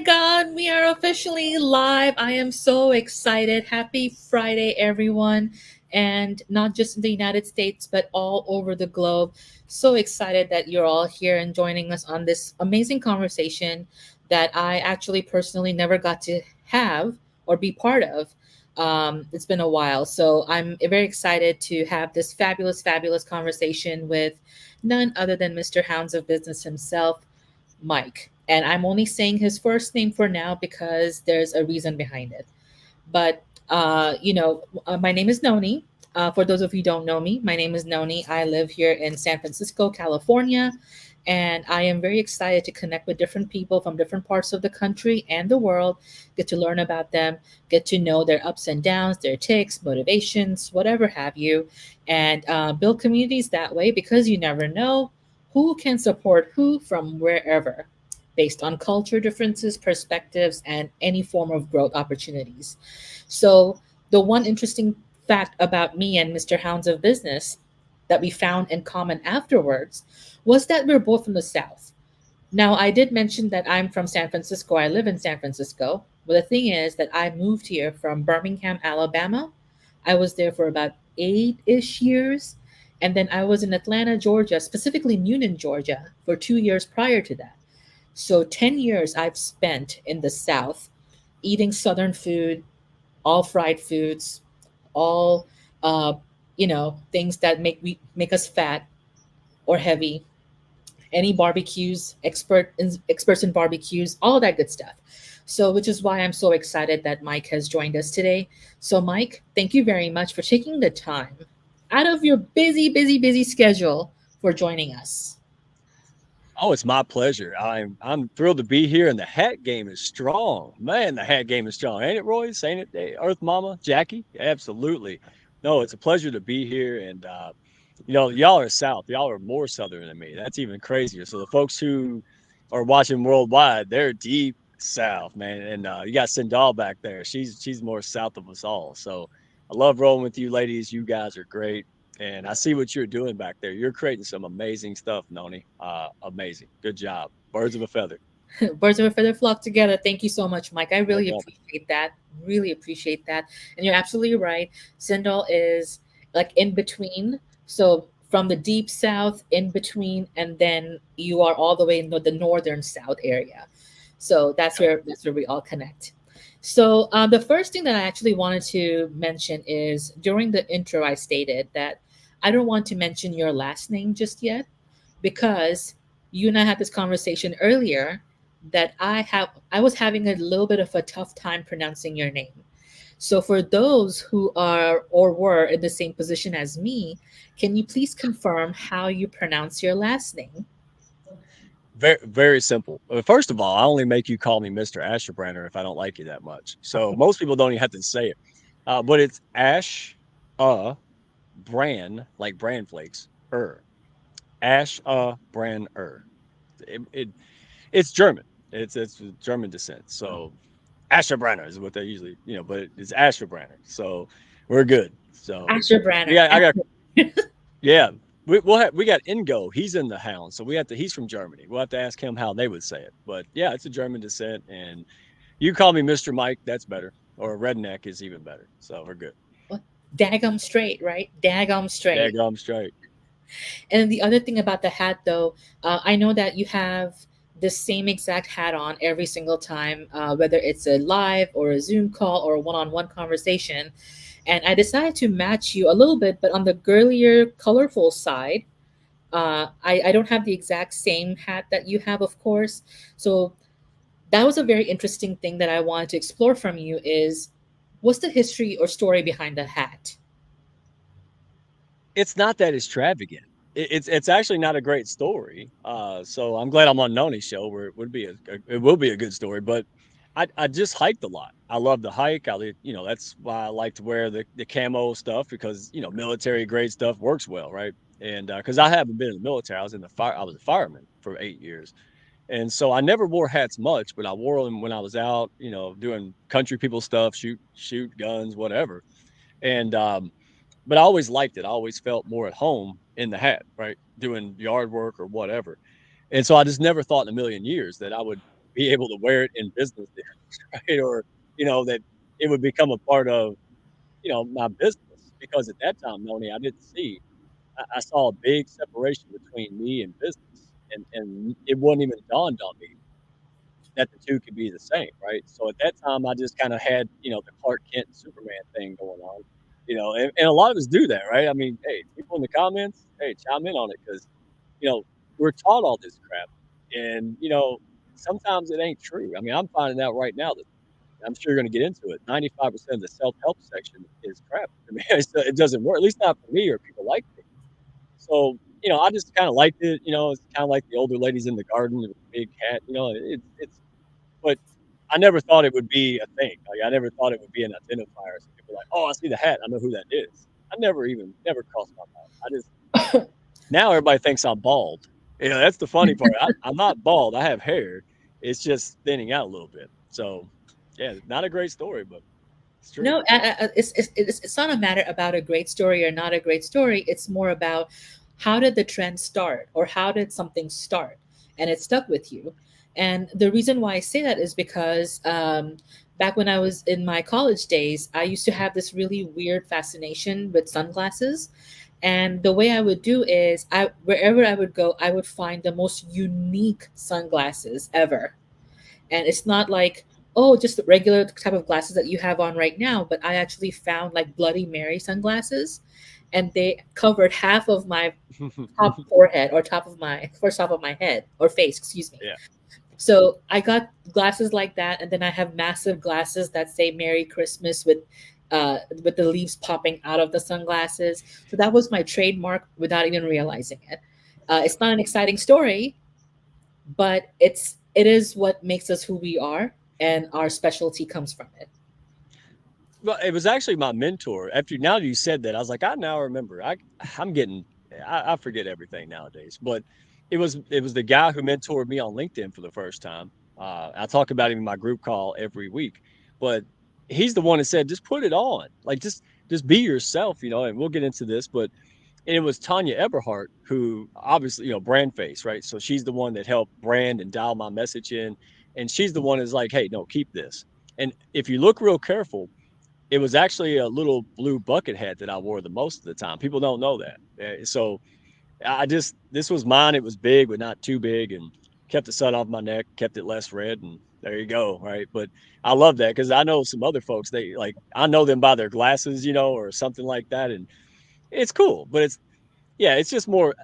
God, we are officially live. I am so excited. Happy Friday, everyone. And not just in the United States, but all over the globe. So excited that you're all here and joining us on this amazing conversation that I actually personally never got to have or be part of. It's been a while. So I'm very excited to have this fabulous, fabulous conversation with none other than Mr. Hounds of Business himself. Mike. And I'm only saying his first name for now because there's a reason behind it. But, my name is Noni. For those of you who don't know me, my name is Noni. I live here in San Francisco, California. And I am very excited to connect with different people from different parts of the country and the world, get to learn about them, get to know their ups and downs, their ticks, motivations, whatever have you, and build communities that way because you never know who can support who from wherever based on culture differences, perspectives, and any form of growth opportunities. So, the one interesting fact about me and Mr. Hounds of Business that we found in common afterwards was that we're both from the South. Now, I did mention that I'm from San Francisco. I live in San Francisco. But the thing is that I moved here from Birmingham, Alabama. I was there for about 8-ish years. And then I was in Atlanta, Georgia, specifically Newnan, Georgia, for 2 years prior to that. So 10 years I've spent in the South eating Southern food, all fried foods, all, things that make us fat or heavy, any barbecues, experts in barbecues, all that good stuff. So, which is why I'm so excited that Mike has joined us today. So, Mike, thank you very much for taking the time out of your busy, busy, busy schedule for joining us. Oh, it's my pleasure. I'm thrilled to be here, and the hat game is strong. Man, the hat game is strong, ain't it, Royce? Ain't it, Earth Mama, Jackie? Absolutely. No, it's a pleasure to be here, and y'all are South. Y'all are more Southern than me. That's even crazier. So the folks who are watching worldwide, they're deep South, man. And you got Sindal back there. She's more South of us all. So I love rolling with you, ladies. You guys are great. And I see what you're doing back there. You're creating some amazing stuff, Noni. Amazing. Good job. Birds of a feather. Birds of a feather flock together. Thank you so much, Mike. I No really problem. appreciate that. Really appreciate that. And you're absolutely right. Sindal is like in between. So from the deep south, in between, and then you are all the way in the northern south area. So that's where we all connect. So the first thing that I actually wanted to mention is during the intro, I stated that I don't want to mention your last name just yet because you and I had this conversation earlier that I was having a little bit of a tough time pronouncing your name. So for those who are or were in the same position as me, can you please confirm how you pronounce your last name? Very, very simple. First of all, I only make you call me Mr. Ashabraner if I don't like you that much. So most people don't even have to say it. But it's Bran, like bran flakes, Bran. It, it, it's German. It's German descent. So Ashabraner is what they usually, but it's Ashabraner. So we're good. So Ashabraner. I got, yeah, we got Ingo. He's in the Hound, so he's from Germany. We'll have to ask him how they would say it. But yeah, it's a German descent, and you call me Mister Mike. That's better, or Redneck is even better. So we're good. Daggum straight, right? Daggum straight. Daggum straight. And then the other thing about the hat, though, I know that you have the same exact hat on every single time, whether it's a live or a Zoom call or a one-on-one conversation. And I decided to match you a little bit, but on the girlier, colorful side. I don't have the exact same hat that you have, of course. So that was a very interesting thing that I wanted to explore from you is what's the history or story behind the hat? It's not that extravagant. It's actually not a great story. So I'm glad I'm on Noni's show where it will be a good story. But I just hiked a lot. I love to hike. That's why I like to wear the camo stuff because military grade stuff works well, right? And because I haven't been in the military, I was a fireman for 8 years, and so I never wore hats much, but I wore them when I was out, doing country people stuff, shoot guns, whatever. And but I always liked it. I always felt more at home in the hat, right? Doing yard work or whatever. And so I just never thought in a million years that I would be able to wear it in business there, right? Or, that it would become a part of, my business. Because at that time, Noni, I didn't see, I saw a big separation between me and business. And it wasn't even dawned on me that the two could be the same, right? So at that time, I just kind of had, the Clark Kent Superman thing going on, and a lot of us do that, right? I mean, hey, people in the comments, hey, chime in on it because, you know, we're taught all this crap, and sometimes it ain't true. I mean, I'm finding out right now that I'm sure you're going to get into it. 95% of the self help section is crap. I mean, it doesn't work, at least not for me or people like me. So, I just kind of liked it. It's kind of like the older ladies in the garden with the big hat. It's but I never thought it would be a thing. Like, I never thought it would be an identifier. So people are like, "Oh, I see the hat. I know who that is." I never crossed my mind. I just now everybody thinks I'm bald. That's the funny part. I'm not bald. I have hair. It's just thinning out a little bit. So, yeah, not a great story, but it's true. No, it's not a matter about a great story or not a great story. It's more about how did the trend start or how did something start and it stuck with you. And the reason why I say that is because back when I was in my college days, I used to have this really weird fascination with sunglasses. And the way I would do is, wherever I would go, I would find the most unique sunglasses ever. And it's not like, oh, just the regular type of glasses that you have on right now, but I actually found like Bloody Mary sunglasses, and they covered half of my top forehead or top of my first top of my head or face, excuse me. Yeah. So I got glasses like that, and then I have massive glasses that say Merry Christmas with the leaves popping out of the sunglasses. So that was my trademark without even realizing it. It's not an exciting story, but it is what makes us who we are, and our specialty comes from it. Well, it was actually my mentor. After now that you said that, I was like, I now remember. I'm getting I forget everything nowadays. But it was the guy who mentored me on LinkedIn for the first time. I talk about him in my group call every week. But he's the one that said, just put it on. Like just be yourself, and we'll get into this, but and it was Tanya Eberhardt who obviously, brand face, right? So she's the one that helped brand and dial my message in. And she's the one that's like, hey, no, keep this. And if you look real careful, it was actually a little blue bucket hat that I wore the most of the time. People don't know that. So this was mine. It was big, but not too big, and kept the sun off my neck, kept it less red, and there you go. Right. But I love that because I know some other folks, they like, I know them by their glasses, or something like that. And it's cool, but yeah, it's just more.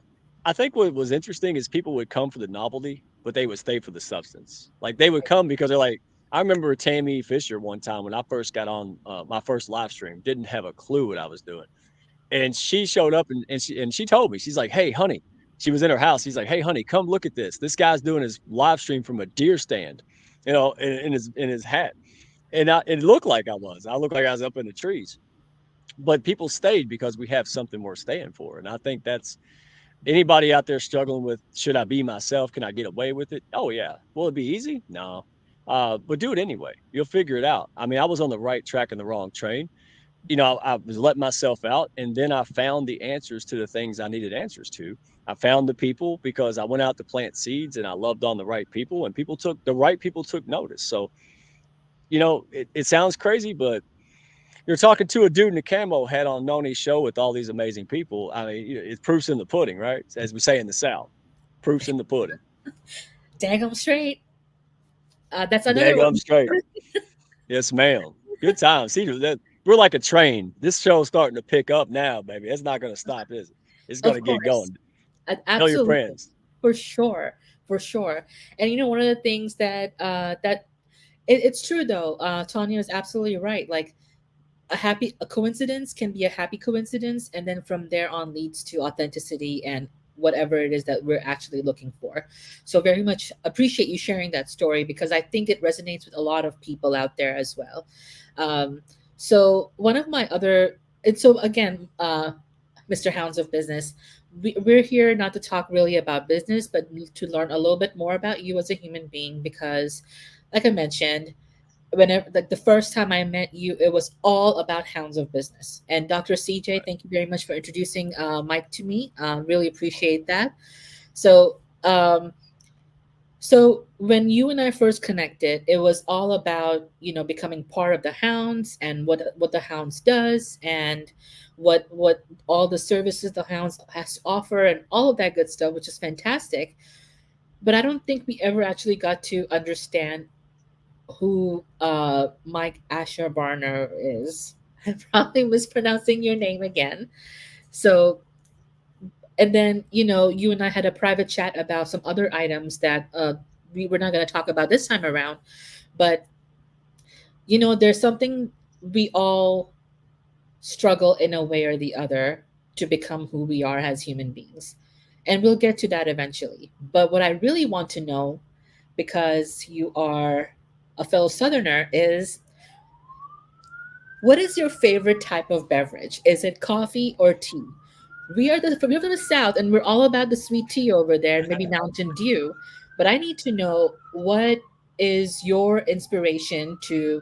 I think what was interesting is people would come for the novelty, but they would stay for the substance. Like they would come because they're like, I remember Tammy Fisher one time when I first got on my first live stream, didn't have a clue what I was doing. And she showed up and she told me, she's like, hey, honey, she was in her house. She's like, hey, honey, come look at this. This guy's doing his live stream from a deer stand, in his hat. And it looked like I was. I looked like I was up in the trees. But people stayed because we have something we're staying for. And I think that's anybody out there struggling with, should I be myself? Can I get away with it? Oh yeah. Will it be easy? No. But do it anyway. You'll figure it out. I mean, I was on the right track and the wrong train. I was letting myself out, and then I found the answers to the things I needed answers to. I found the people because I went out to plant seeds and I loved on the right people, and the right people took notice. So, it sounds crazy, but you're talking to a dude in a camo hat on Noni's show with all these amazing people. I mean, it's proofs in the pudding, right? As we say in the South, proofs in the pudding. Dang 'em straight. That's another Daggum one. straight. Yes, ma'am. Good times. See, we're like a train. This show's starting to pick up now, baby. It's not going to stop, is it? It's going Of to get course. going. Tell your Absolutely. friends. For sure. For sure. And one of the things it's true though. Tanya is absolutely right. Like a coincidence can be a happy coincidence, and then from there on leads to authenticity and whatever it is that we're actually looking for. So very much appreciate you sharing that story, because I think it resonates with a lot of people out there as well. Um, so one of my other and so again, Mr. Hounds of Business, we're here not to talk really about business, but to learn a little bit more about you as a human being, because like I mentioned, whenever like the first time I met you, it was all about Hounds of Business. And Dr. CJ, Right. thank you very much for introducing Mike to me. Really appreciate that. So, So when you and I first connected, it was all about, becoming part of the Hounds and what the Hounds does and what all the services the Hounds has to offer and all of that good stuff, which is fantastic. But I don't think we ever actually got to understand who Mike Ashabraner is. I'm probably mispronouncing your name again. So, and then, you and I had a private chat about some other items that we were not going to talk about this time around. But, there's something we all struggle in a way or the other to become who we are as human beings. And we'll get to that eventually. But what I really want to know, because you are a fellow Southerner, is what is your favorite type of beverage? Is it coffee or tea? We're from the South, and we're all about the sweet tea over there, and maybe Mountain Dew. But I need to know, what is your inspiration to?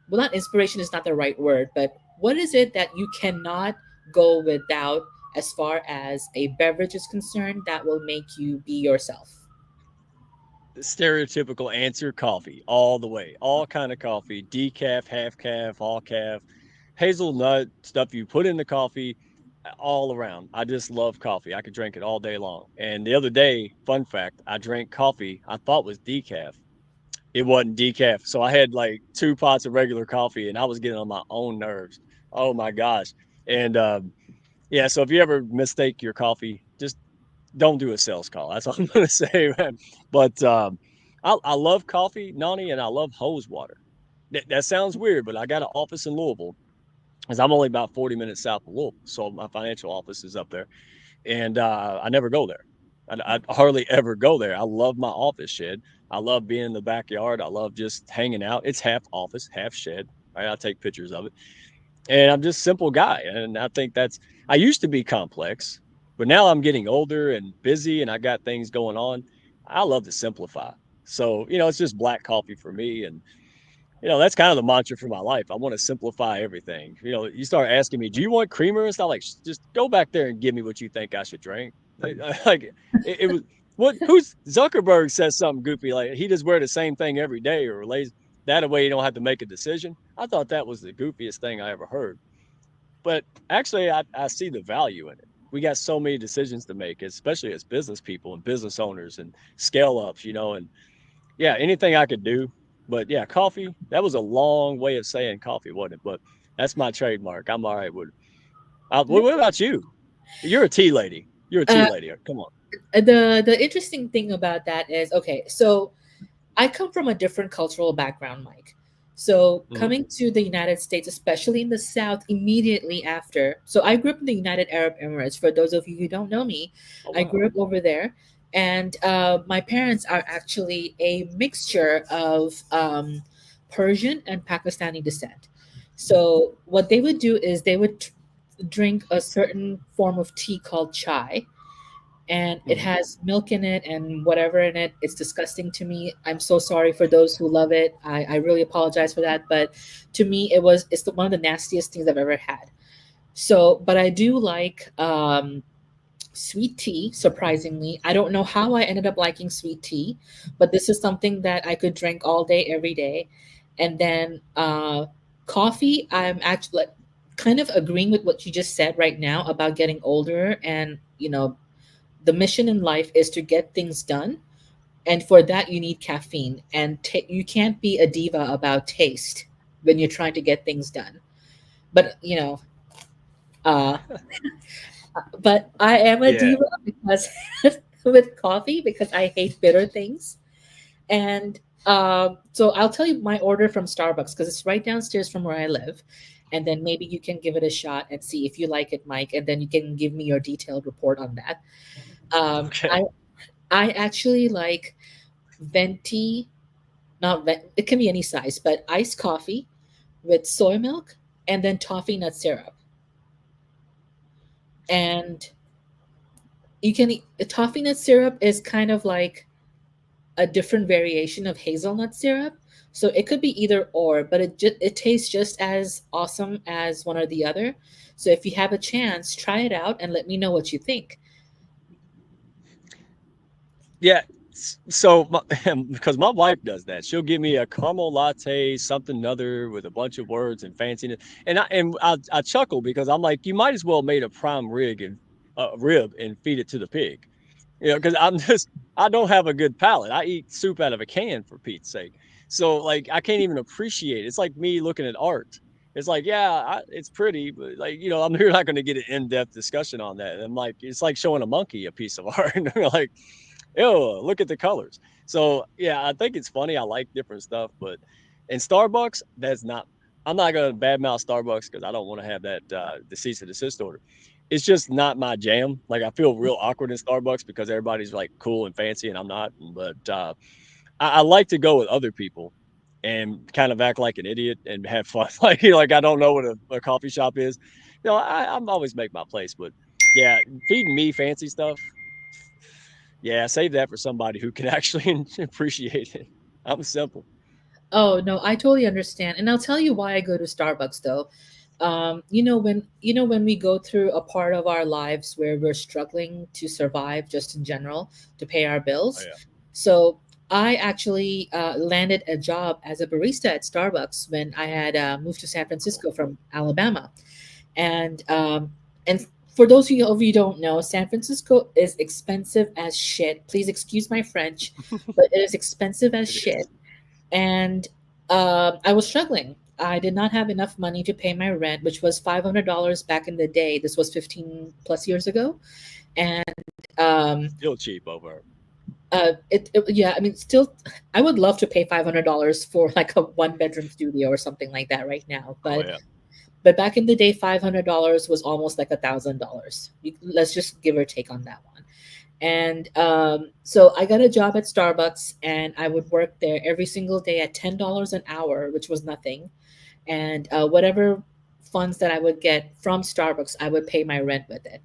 Well, not inspiration is not the right word, but what is it that you cannot go without as far as a beverage is concerned that will make you be yourself? Stereotypical answer, coffee all the way. All kind of coffee, decaf, half calf, all calf, hazelnut stuff you put in the coffee, all around. I just love coffee. I could drink it all day long. And the other day, fun fact, I drank coffee I thought was decaf. It wasn't decaf. So I had like 2 pots of regular coffee and I was getting on my own nerves. Oh my gosh. And yeah, so if you ever mistake your coffee, just don't do a sales call. That's all I'm gonna say, man. But I love coffee, Nani, and I love hose water. That sounds weird, but I got an office in Louisville, because I'm only about 40 minutes south of Louisville, so my financial office is up there, and I never go there. I hardly ever go there. I love my office shed. I love being in the backyard. I love just hanging out. It's half office, half shed. Right? I take pictures of it, and I'm just a simple guy. And I think that's, I used to be complex, but now I'm getting older and busy and I got things going on. I love to simplify. So, it's just black coffee for me. And, that's kind of the mantra for my life. I want to simplify everything. You start asking me, do you want creamer? It's not like, just go back there and give me what you think I should drink. Like it was, who's Zuckerberg says something goofy, like he just wear the same thing every day or lays that way you don't have to make a decision. I thought that was the goofiest thing I ever heard. But actually, I see the value in it. We got so many decisions to make, especially as business people and business owners and scale ups, and yeah, anything I could do. But yeah, coffee, that was a long way of saying coffee, wasn't it? But that's my trademark. I'm all right with it. What about you? You're a tea lady. You're a tea Uh, lady. Come on. the interesting thing about that is, okay, so I come from a different cultural background, Mike. So Mhm. coming to the United States, especially in the South, immediately after. So I grew up in the United Arab Emirates. For those of you who don't know me, Oh, I wow. grew up over there, and my parents are actually a mixture of Persian and Pakistani descent. So what they would do is they would drink a certain form of tea called chai, and it Mhm. has milk in it and whatever in it. It's disgusting to me. I'm so sorry for those who love it. I really apologize for that. But to me, one of the nastiest things I've ever had. So, but I do like sweet tea, surprisingly. I don't know how I ended up liking sweet tea, but this is something that I could drink all day, every day. And then coffee, I'm actually kind of agreeing with what you just said right now about getting older, and the mission in life is to get things done, and for that you need caffeine, and you can't be a diva about taste when you're trying to get things done. But uh but I am a Yeah. diva because with coffee, because I hate bitter things. And so I'll tell you my order from Starbucks, because it's right downstairs from where I live, and then maybe you can give it a shot and see if you like it, Mike, and then you can give me your detailed report on that. um, Okay. I I actually like venti, it can be any size, but iced coffee with soy milk and then toffee nut syrup. And toffee nut syrup is kind of like a different variation of hazelnut syrup. So it could be either or, but it tastes just as awesome as one or the other. So if you have a chance, try it out and let me know what you think. Yeah. So because my wife does that, she'll give me a caramel latte, something other with a bunch of words and fanciness, and I chuckle because I'm like, you might as well made a prime rib and feed it to the pig. You know, because I'm just I don't have a good palate. I eat soup out of a can for Pete's sake. So like I can't even appreciate it. It's like me looking at art. It's like, yeah, it's pretty, but like, I'm you're not going to get an in-depth discussion on that. I'm like, it's like showing a monkey a piece of art. And they're like, ew, look at the colors. So yeah, I think it's funny. I like different stuff, but in Starbucks, that's not. I'm not gonna badmouth Starbucks because I don't want to have that the cease and desist order. It's just not my jam. Like I feel real awkward in Starbucks because everybody's like cool and fancy and I'm not. But I like to go with other people and kind of act like an idiot and have fun. Like like I don't know what a coffee shop is. I'm always make my place, but yeah, feeding me fancy stuff. Yeah, save that for somebody who can actually appreciate it. I'm simple. Oh no, I totally understand, and I'll tell you why I go to Starbucks though. When we go through a part of our lives where we're struggling to survive, just in general, to pay our Oh bills. yeah. So I actually landed a job as a barista at Starbucks when I had moved to San Cool. Francisco from Alabama, and for those of you who don't know, San Francisco is expensive as shit. Please excuse my French, but it is expensive as It shit. is. And I was struggling. I did not have enough money to pay my rent, which was $500 back in the day. This was 15 plus years ago, and um, Still cheap over. yeah, I mean, still, I would love to pay $500 for like a one bedroom studio or something like that right now, Oh but yeah. back in the day, $500 was almost like $1,000. Let's just give or take on that one. And so I got a job at Starbucks, and I would work there every single day at $10 an hour, which was nothing. And whatever funds that I would get from Starbucks, I would pay my rent with it.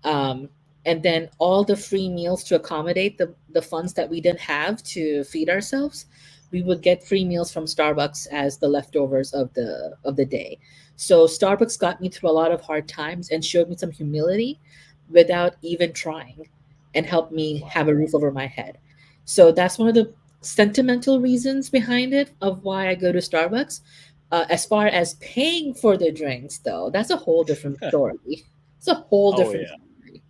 Um, and then all the free meals to accommodate the funds that we didn't have to feed ourselves, we would get free meals from Starbucks as the leftovers of the day. So Starbucks got me through a lot of hard times and showed me some humility without even trying, and helped me Wow. have a roof over my head. So that's one of the sentimental reasons behind it of why I go to Starbucks. As far as paying for the drinks, though, that's a whole different story. It's a whole Oh different yeah. story.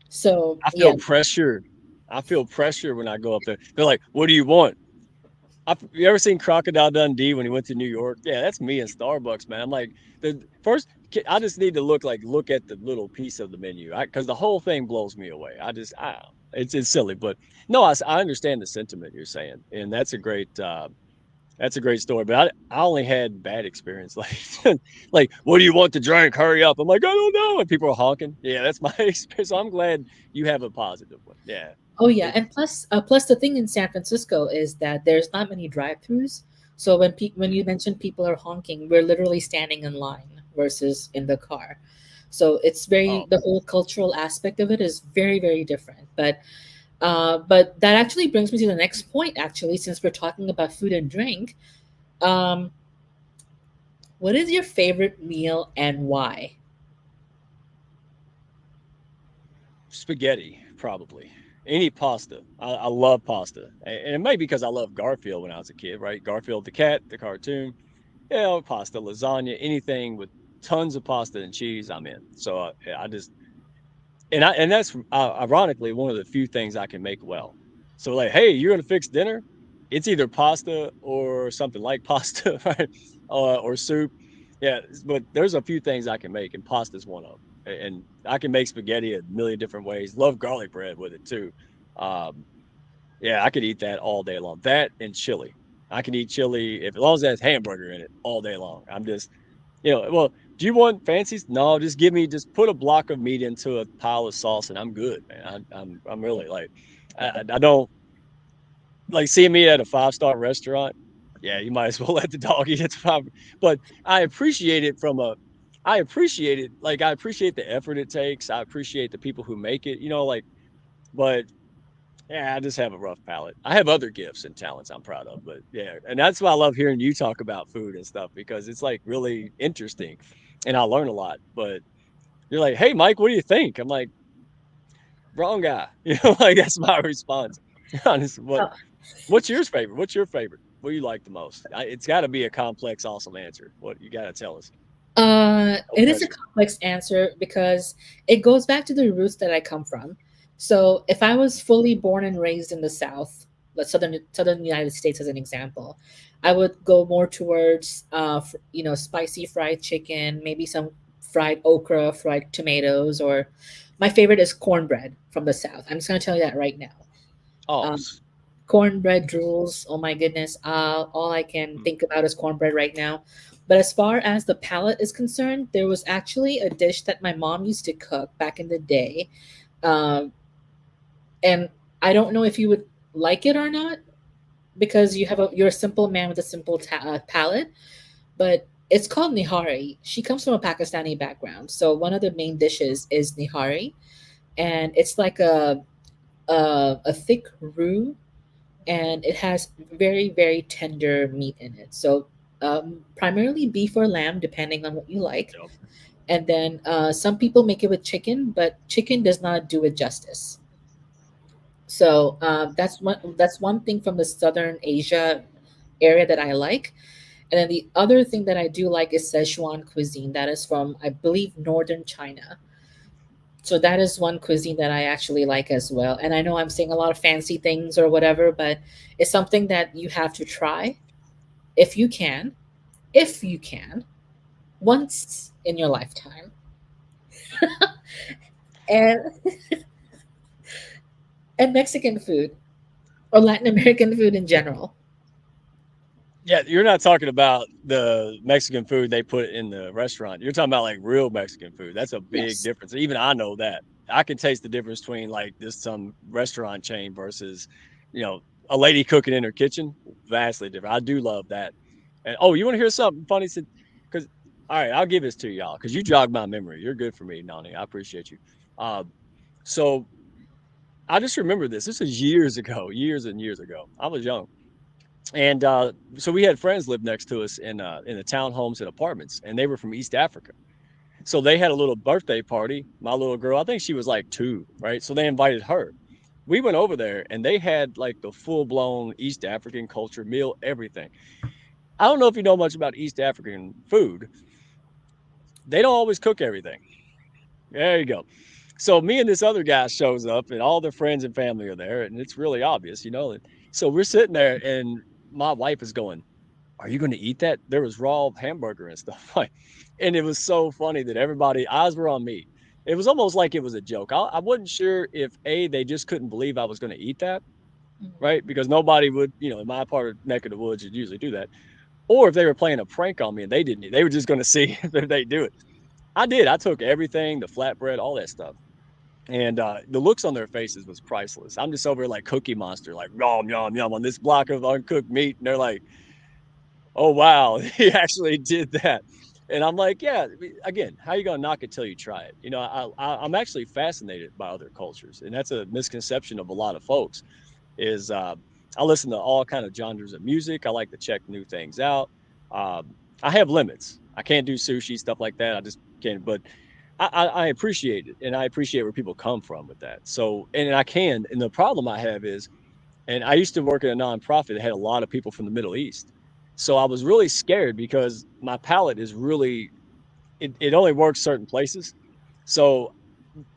So I yeah. feel pressure. I feel pressure when I go up there. They're like, "What do you want?" You ever seen Crocodile Dundee when he went to New York? Yeah, that's me in Starbucks, man. I'm like, the first, I just need to look at the little piece of the menu, because the whole thing blows me away. It's silly, but no, I understand the sentiment you're saying, and that's a great story. But I only had bad experience. Like, what do you want to drink? Hurry up! I'm like, I don't know, and people are honking. Yeah, that's my experience. So I'm glad you have a positive one. Yeah, Oh yeah, it, and plus the thing in San Francisco is that there's not many drive-throughs. So when you mention people are honking, we're literally standing in line versus in the car. So it's oh, very the whole cultural aspect of it is very very different. But that actually brings me to the next point. Actually, since we're talking about food and drink, um, what is your favorite meal and why? spaghetti, probably. Any pasta. I love pasta. And it may be because I love Garfield when I was a kid, right? Garfield the cat, the cartoon. Pasta, lasagna, anything with tons of pasta and cheese, I'm in. So yeah, and that's ironically one of the few things I can make well. So like, hey, you're gonna fix dinner? It's either pasta or something like pasta, right? Or soup. Yeah, but there's a few things I can make, and pasta's one of them. And I can make spaghetti a million different ways. Love garlic bread with it too. Um, yeah, I could eat that all day long. That and chili. I can eat chili if as long as it has hamburger in it all day long. Well, do you want fancies? No, just put a block of meat into a pile of sauce and I'm good, man. I'm really like, I don't like seeing me at a 5-star restaurant. Yeah, you might as well let the dog eat it. But I appreciate it I appreciate it. Like I appreciate the effort it takes. I appreciate the people who make it, like, but yeah, I just have a rough palate. I have other gifts and talents I'm proud of, but yeah, and that's why I love hearing you talk about food and stuff because it's like really interesting, and I learn a lot. But you're like, "Hey, Mike, what do you think?" I'm like, wrong guy. Like that's my response. Honestly, Oh, what's yours favorite? What's your favorite? What do you like the most? It's got to be a complex, awesome answer. What you got to tell us? No it is a pressure. complex answer because it goes back to the roots that I come from. So, if I was fully born and raised in the South, the southern United States as an example, I would go more towards spicy fried chicken, maybe some fried okra, fried tomatoes, or my favorite is cornbread from the South. I'm just gonna tell you that right now. Oh, Um, Cornbread drools. Oh my goodness. All I can think about is cornbread right now. But as far as the palate is concerned, there was actually a dish that my mom used to cook back in the day. Um, and I don't know if you would like it or not because you're a simple man with a simple palate. But it's called nihari. She comes from a Pakistani background, so one of the main dishes is nihari, and it's like a thick roux, and it has very very tender meat in it. So primarily beef or lamb, depending on what you like. yep. And then some people make it with chicken, but chicken does not do it justice. So that's one thing from the Southern Asia area that I like. And then the other thing that I do like is Szechuan cuisine. That is from, I believe, northern China. So that is one cuisine that I actually like as well. And I know I'm saying a lot of fancy things or whatever, but it's something that you have to try if you can, if you can, once in your lifetime. And Mexican food or Latin American food in general. Yeah, you're not talking about the Mexican food they put in the restaurant. You're talking about like real Mexican food. That's a big Yes. difference. Even I know that. I can taste the difference between like this some restaurant chain versus, you know, a lady cooking in her kitchen. Vastly different. I do love that. And oh, you want to hear something funny? Because all right, I'll give this to y'all because you jogged my memory. You're good for me, Nani. I appreciate you. Uh, so I just remember this. This is years ago, years and years ago. I was young, and so we had friends live next to us in the townhomes and apartments, and they were from East Africa. So they had a little birthday party. My little girl, I think she was like 2, right? So they invited her. We went over there, and they had like the full blown East African culture meal, everything. I don't know if you know much about East African food. They don't always cook everything. There you go. So me and this other guy shows up, and all their friends and family are there, and it's really obvious, you know. So we're sitting there, and my wife is going, "Are you going to eat that?" There was raw hamburger and stuff, like, and it was so funny that everybody eyes were on me. It was almost like it was a joke. I wasn't sure if they just couldn't believe I was going to eat that, right? Because nobody would, in my part of neck of the woods, you'd usually do that, or if they were playing a prank on me and they didn't, they were just going to see if they do it. I did. I took everything, the flatbread, all that stuff. And the looks on their faces was priceless. I'm just over like Cookie Monster, like yum yum yum on this block of uncooked meat, and they're like, "Oh wow, he actually did that." And I'm like, "Yeah." Again, how you gonna knock it till you try it? I'm actually fascinated by other cultures, and that's a misconception of a lot of folks. Is I listen to all kind of genres of music. I like to check new things out. I have limits. I can't do sushi stuff like that. I just can't. But I appreciate it, and I appreciate where people come from with that. So, and I can. And the problem I have is, and I used to work at a nonprofit that had a lot of people from the Middle East. So I was really scared because my palate is really it only works certain places. So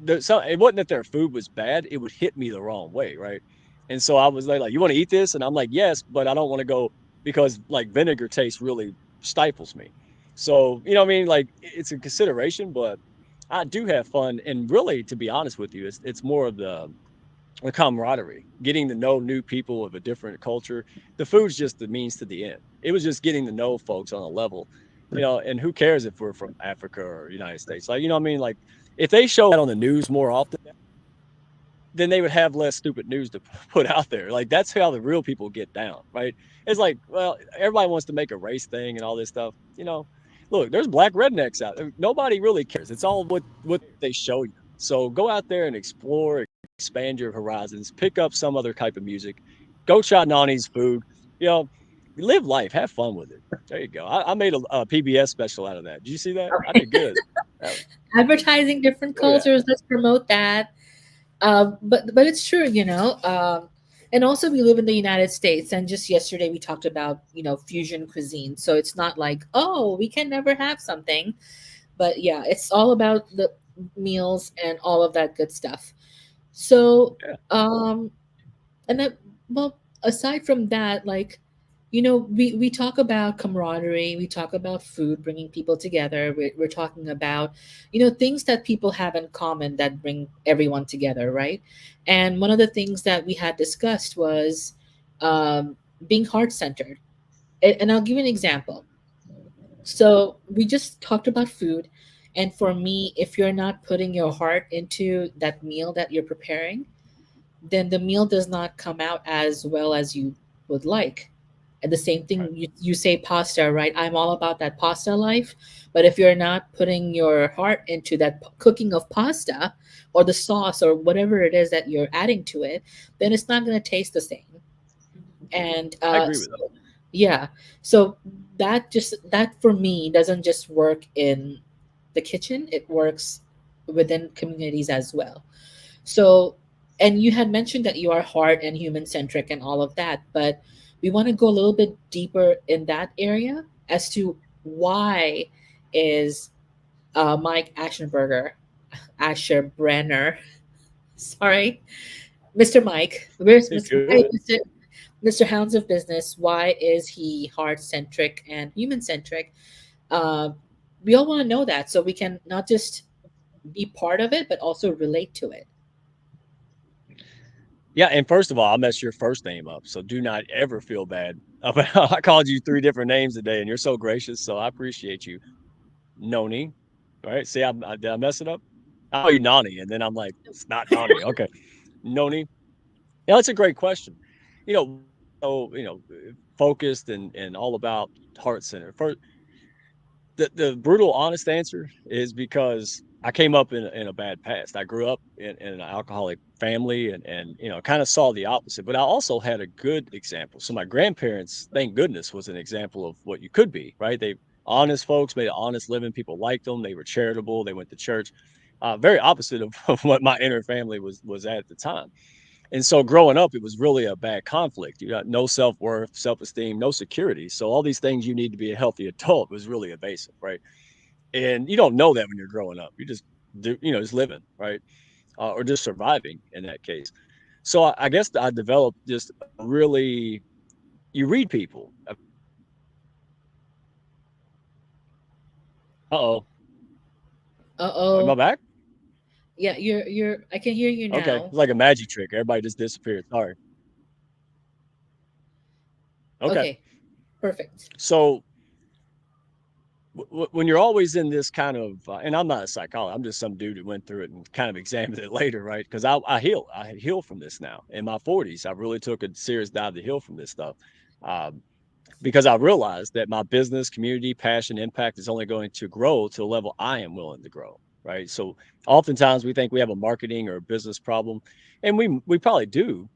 it wasn't that their food was bad; it would hit me the wrong way, right? And so I was like, "You want to eat this?" And I'm like, "Yes," but I don't want to go because like vinegar taste really stifles me. So you know what I mean? Like it's a consideration, but I do have fun. And really, to be honest with you, it's more of the camaraderie, getting to know new people of a different culture. The food's just the means to the end. It was just getting to know folks on a level, and who cares if we're from Africa or United States? Like, you know what I mean? Like, if they show that on the news more often, then they would have less stupid news to put out there. Like, that's how the real people get down, right? It's like, well, everybody wants to make a race thing and all this stuff. Look, there's black rednecks out there. Nobody really cares. It's all what they show you. So go out there and explore, expand your horizons, pick up some other type of music, go try Nani's food. You know, live life, have fun with it. There you go. I made a PBS special out of that. Did you see that? I Okay. did good. Uh, Advertising different look at that. cultures. Let's promote that. But it's true, you know. And also, we live in the United States, and just yesterday we talked about fusion cuisine. So it's not like, oh, we can never have something, but yeah, it's all about the meals and all of that good stuff. So Yeah, um, and then, well, aside from that, like, we talk about camaraderie, we talk about food bringing people together, we're talking about things that people have in common that bring everyone together, right? And one of the things that we had discussed was being heart-centered. And I'll give you an example. So we just talked about food, and for me, if you're not putting your heart into that meal that you're preparing, then the meal does not come out as well as you would like. And the same thing, right. you say pasta, right? I'm all about that pasta life. But if you're not putting your heart into that cooking of pasta or the sauce or whatever it is that you're adding to it, then it's not going to taste the same. And I agree with so, that. yeah, so that for me doesn't just work in the kitchen, it works within communities as well. So, and you had mentioned that you are heart and human centric and all of that, but we want to go a little bit deeper in that area as to why is Mike Asherbrenner, sorry, Mr. Mike, where's It's Mr. Why good. Mr. Hounds of Business? Why is he heart centric and human centric? Uh, we all want to know that so we can not just be part of it, but also relate to it. Yeah, and first of all, I messed your first name up, so do not ever feel bad about I called you 3 different names today, and you're so gracious, so I appreciate you. Noni, right? See, did I mess it up? I call you Nani, and then I'm like, "It's not Nani." Okay. Noni. Yeah, that's a great question. So, focused and all about heart center. First, the brutal honest answer is because I came up in a bad past. I grew up in an alcoholic family and kind of saw the opposite, but I also had a good example. So my grandparents, thank goodness, was an example of what you could be, right? They honest folks, made an honest living. People liked them. They were charitable. They went to church. Very opposite of, of what my inner family was at the time. And so growing up, it was really a bad conflict. You got no self worth, self esteem, no security. So all these things you need to be a healthy adult was really evasive, right? And you don't know that when you're growing up. You just just living, right? Or just surviving in that case. So I guess I developed just a really you read people. Uh-oh. Uh Am I oh. back? Yeah, you're. I can hear you Okay. now. It's like a magic trick. Everybody just disappeared. Sorry. Okay. Okay, perfect. So when you're always in this kind of and I'm not a psychologist, I'm just some dude who went through it and kind of examined it later, right? Because I heal from this now. In my 40s, I really took a serious dive to heal from this stuff. um, because I realized that my business, community, passion, impact is only going to grow to a level I am willing to grow, right? So oftentimes we think we have a marketing or a business problem, and we probably do,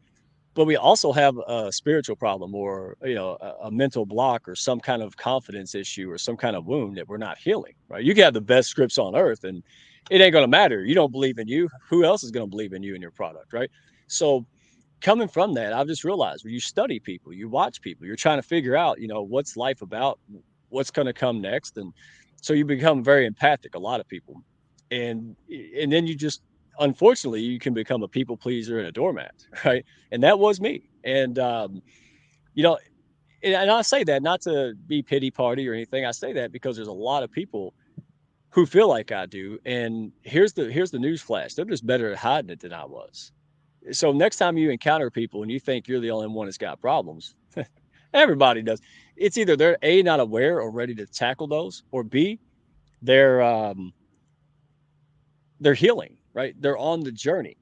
but we also have a spiritual problem or a mental block or some kind of confidence issue or some kind of wound that we're not healing, right? You can have the best scripts on earth and it ain't going to matter. You don't believe in you, who else is going to believe in you and your product, right? So coming from that, I've just realized when you study people, you watch people, you're trying to figure out, what's life about, what's going to come next. And so you become very empathic, a lot of people. And then you just unfortunately you can become a people pleaser and a doormat, right? And that was me. And you know, and I say that not to be pity party or anything. I say that because there's a lot of people who feel like I do. And here's the news flash. They're just better at hiding it than I was. So next time you encounter people and you think you're the only one that's got problems, everybody does. It's either they're A, not aware or ready to tackle those, or B, they're um they're healing, right? They're on the journey.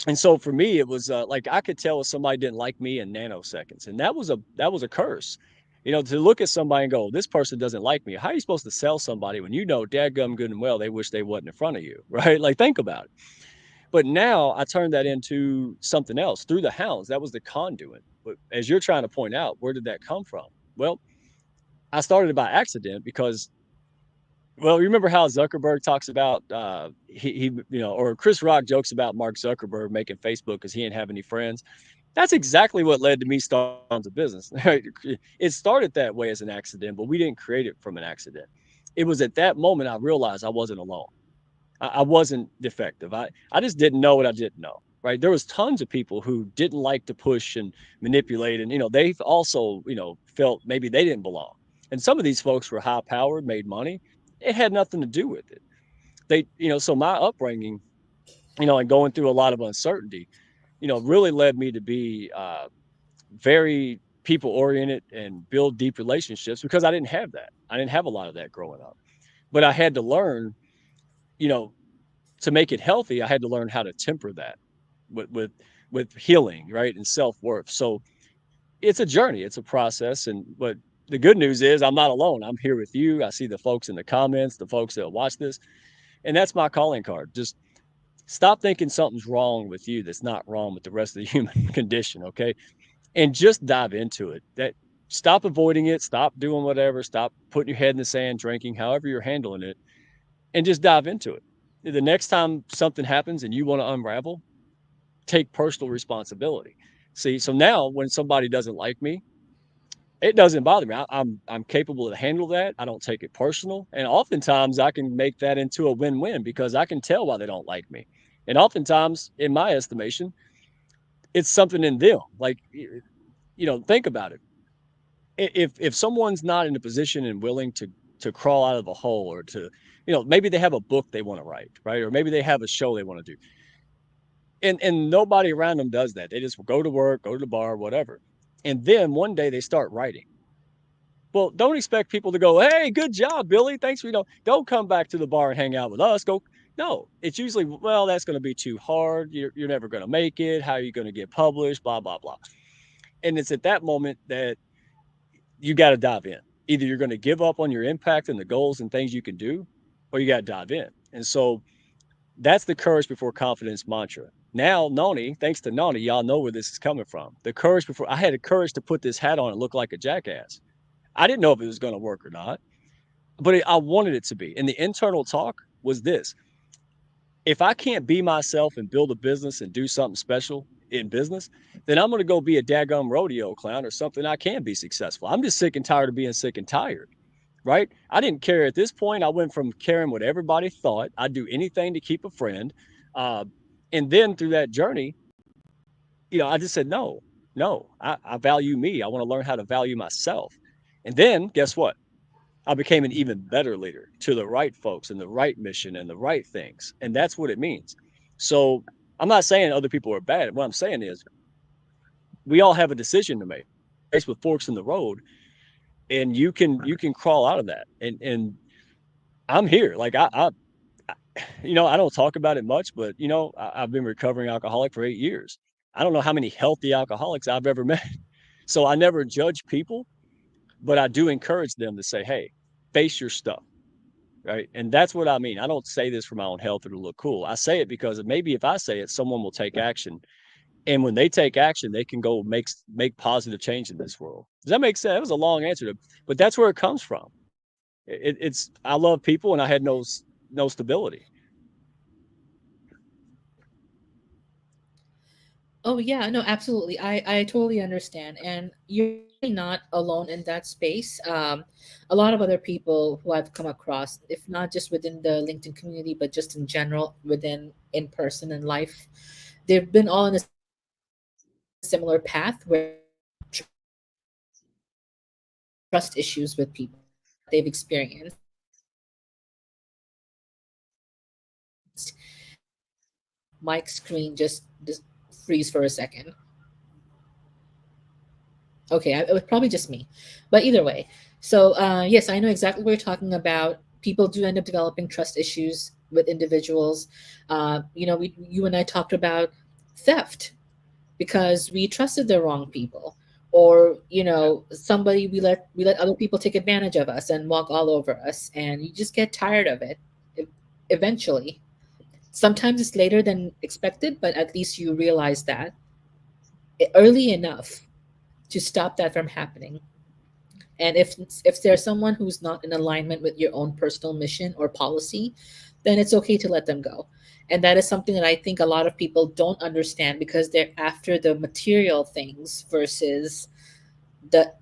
And so for me, it was like I could tell if somebody didn't like me in nanoseconds. And that was a curse. To look at somebody and go, this person doesn't like me. How are you supposed to sell somebody when dadgum good and well they wish they wasn't in front of you? Right? Like think about it. But now I turned that into something else through the hounds. That was the conduit. But as you're trying to point out, where did that come from? Well, I started by accident because Well, you remember how Zuckerberg talks about or Chris Rock jokes about Mark Zuckerberg making Facebook because he didn't have any friends. That's exactly what led to me starting the business. Right? It started that way as an accident, but we didn't create it from an accident. It was at that moment I realized I wasn't alone. I wasn't defective. I just didn't know what I didn't know. Right. There was tons of people who didn't like to push and manipulate. And, they've also, felt maybe they didn't belong. And some of these folks were high powered, made money. It had nothing to do with it. So my upbringing, and going through a lot of uncertainty, really led me to be very people oriented and build deep relationships because I didn't have that. I didn't have a lot of that growing up. But I had to learn, you know, to make it healthy, I had to learn how to temper that with with with healing, right? And self-worth. So it's a journey, it's a process. And but the good news is I'm not alone. I'm here with you. I see the folks in the comments, the folks that watch this. And that's my calling card. Just stop thinking something's wrong with you that's not wrong with the rest of the human condition. Okay. And just dive into it. That stop avoiding it, stop doing whatever, stop putting your head in the sand, drinking, however you're handling it, and just dive into it. The next time something happens and you want to unravel, take personal responsibility. See, so now when somebody doesn't like me, it doesn't bother me. I'm capable to handle that. I don't take it personal, and oftentimes I can make that into a win-win because I can tell why they don't like me. And oftentimes, in my estimation, it's something in them. Like, think about it. If someone's not in a position and willing to crawl out of a hole or to, maybe they have a book they want to write, right? Or maybe they have a show they want to do, and nobody around them does that. They just go to work, go to the bar, whatever. And then one day they start writing. Well, don't expect people to go, "Hey, good job, Billy. Thanks for, don't come back to the bar and hang out with us." Go. No, it's usually, well, that's going to be too hard. You're never going to make it. How are you going to get published? Blah, blah, blah. And it's at that moment that you got to dive in. Either you're going to give up on your impact and the goals and things you can do, or you got to dive in. And so that's the courage before confidence mantra. Now, Noni, thanks to Noni, y'all know where this is coming from. The courage before I had the courage to put this hat on and look like a jackass. I didn't know if it was going to work or not, but I wanted it to be. And the internal talk was this: if I can't be myself and build a business and do something special in business, then I'm going to go be a daggum rodeo clown or something I can be successful. I'm just sick and tired of being sick and tired, right? I didn't care at this point. I went from caring what everybody thought. I'd do anything to keep a friend. Uh, and then through that journey, I just said, no, no, I value me. I want to learn how to value myself. And then guess what? I became an even better leader to the right folks and the right mission and the right things. And that's what it means. So I'm not saying other people are bad. What I'm saying is we all have a decision to make, faced with forks in the road, and you can crawl out of that. And I'm here. Like I don't talk about it much, but I've been recovering alcoholic for 8 years. I don't know how many healthy alcoholics I've ever met. So I never judge people, but I do encourage them to say, hey, face your stuff. Right. And that's what I mean. I don't say this for my own health or to look cool. I say it because maybe if I say it, someone will take action. And when they take action, they can go make positive change in this world. Does that make sense? That was a long answer to, but that's where it comes from. It's I love people and I had no stability. Oh yeah, no, absolutely. I totally understand, and you're definitely not alone in that space. A lot of other people who I've come across, if not just within the LinkedIn community, but just in general within in person in life, they've been all in a similar path where trust issues with people that they've experienced. Mike screen just freeze for a second. Okay, it was probably just me, but either way. So yes, I know exactly what you're talking about. People do end up developing trust issues with individuals. You and I talked about theft because we trusted the wrong people, or Yeah. somebody we let other people take advantage of us and walk all over us, and you just get tired of it. e- Eventually, sometimes it's later than expected, but at least you realize that early enough to stop that from happening. And if there's someone who's not in alignment with your own personal mission or policy, then it's okay to let them go. And that is something that I think a lot of people don't understand because they're after the material things versus the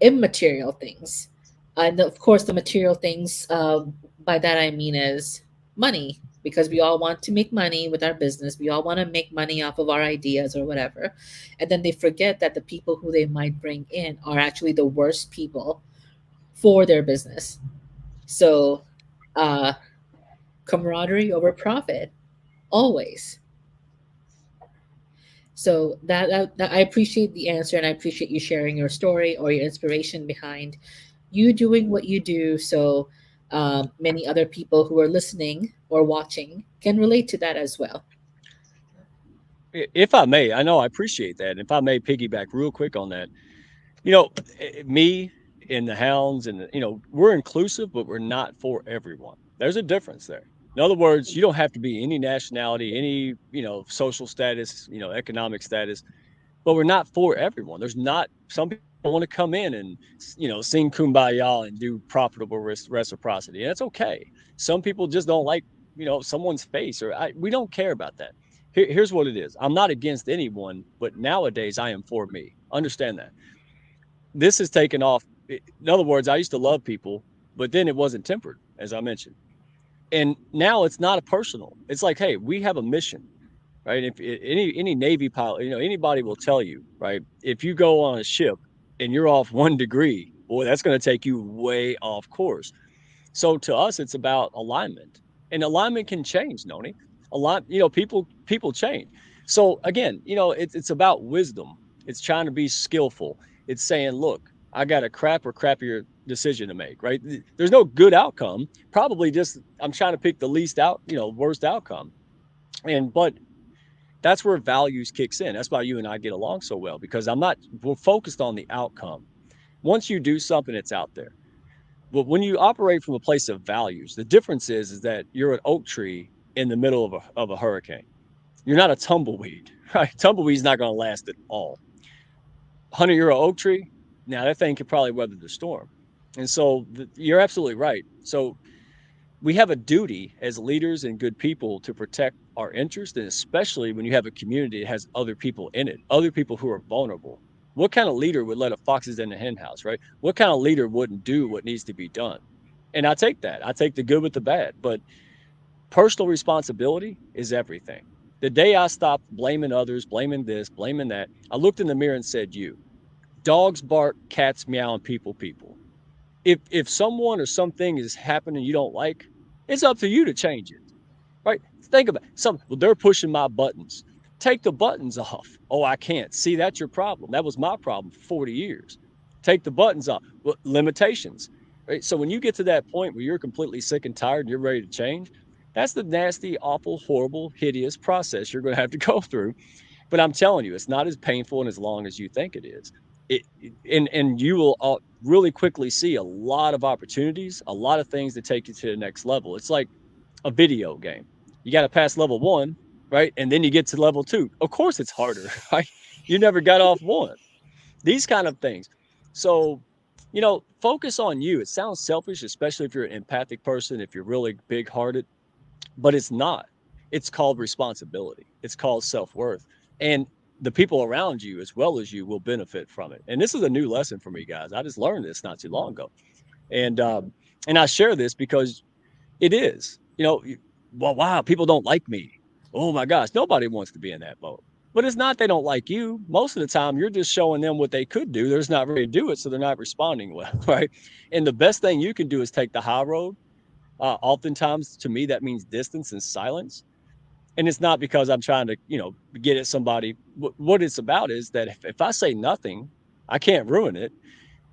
immaterial things. And of course, the material things, by that I mean is money, because we all want to make money with our business. We all want to make money off of our ideas or whatever. And then they forget that the people who they might bring in are actually the worst people for their business. So, uh, camaraderie over profit, always. So that I appreciate the answer, and I appreciate you sharing your story or your inspiration behind you doing what you do, so many other people who are listening or watching can relate to that as well. If I may, I know I appreciate that. If I may piggyback real quick on that, you know, me and the Hounds and we're inclusive, but we're not for everyone. There's a difference there. In other words, you don't have to be any nationality, any social status, economic status, but we're not for everyone. There's not some people want to come in and sing kumbaya and do profitable reciprocity. And that's okay. Some people just don't like someone's face, or we don't care about that. Here's what it is. I'm not against anyone, but nowadays I am for me. Understand that this has taken off. In other words, I used to love people, but then it wasn't tempered, as I mentioned. And now it's not a personal. It's like, hey, we have a mission, right? If any Navy pilot, anybody will tell you, right? If you go on a ship and you're off 1 degree, boy, that's going to take you way off course. So to us, it's about alignment, and alignment can change, Noni. A lot, people change. So again, it's about wisdom. It's trying to be skillful. It's saying, look, I got a crap or crappier decision to make, right? There's no good outcome. Probably just I'm trying to pick the least worst outcome. And but that's where values kicks in. That's why you and I get along so well because we're focused on the outcome. Once you do something, it's out there. But when you operate from a place of values, the difference is that you're an oak tree in the middle of a hurricane. You're not a tumbleweed, right? Tumbleweed's not going to last at all. 100-year oak tree, now that thing could probably weather the storm. And so you're absolutely right. So we have a duty as leaders and good people to protect our interest, and especially when you have a community that has other people in it, other people who are vulnerable. What kind of leader would let a foxes in the hen house, right? What kind of leader wouldn't do what needs to be done? And I take that. I take the good with the bad, but personal responsibility is everything. The day I stopped blaming others, blaming this, blaming that, I looked in the mirror and said, you, dogs bark, cats meow, and people. If someone or something is happening you don't like, it's up to you to change it. Right? Think about some. Well, they're pushing my buttons. Take the buttons off. Oh, I can't. See, that's your problem. That was my problem for 40 years. Take the buttons off. Well, limitations. Right? So when you get to that point where you're completely sick and tired and you're ready to change, that's the nasty, awful, horrible, hideous process you're going to have to go through. But I'm telling you, it's not as painful and as long as you think it is. And you will really quickly see a lot of opportunities, a lot of things that take you to the next level. It's like a video game. You got to pass level 1, right? And then you get to level 2. Of course it's harder, right? You never got off 1. These kind of things. So, focus on you. It sounds selfish, especially if you're an empathic person, if you're really big-hearted, but it's not. It's called responsibility. It's called self-worth. And the people around you as well as you will benefit from it. And this is a new lesson for me, guys. I just learned this not too long ago. And I share this because it is. Well, wow, people don't like me. Oh my gosh, nobody wants to be in that boat. But it's not they don't like you. Most of the time, you're just showing them what they could do. They're just not ready to do it, so they're not responding well, right? And the best thing you can do is take the high road. Oftentimes, to me, that means distance and silence. And it's not because I'm trying to, get at somebody. What it's about is that if I say nothing, I can't ruin it,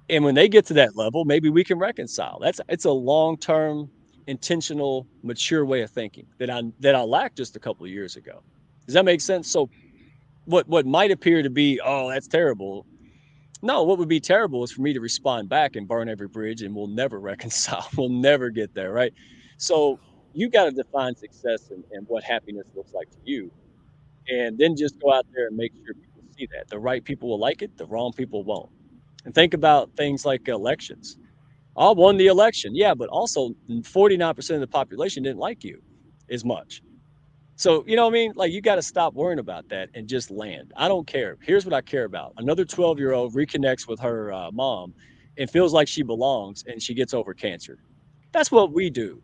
and when they get to that level, maybe we can reconcile. It's a long-term, intentional, mature way of thinking that I lacked just a couple of years ago. Does that make sense? So what might appear to be, oh, that's terrible. No, what would be terrible is for me to respond back and burn every bridge, and we'll never reconcile. We'll never get there, right? So you got to define success and what happiness looks like to you, and then just go out there and make sure people see that. The right people will like it, the wrong people won't. And think about things like elections. I won the election. Yeah, but also 49% of the population didn't like you as much. So, you know what I mean? Like, you got to stop worrying about that and just land. I don't care. Here's what I care about. Another 12-year-old reconnects with her mom and feels like she belongs and she gets over cancer. That's what we do.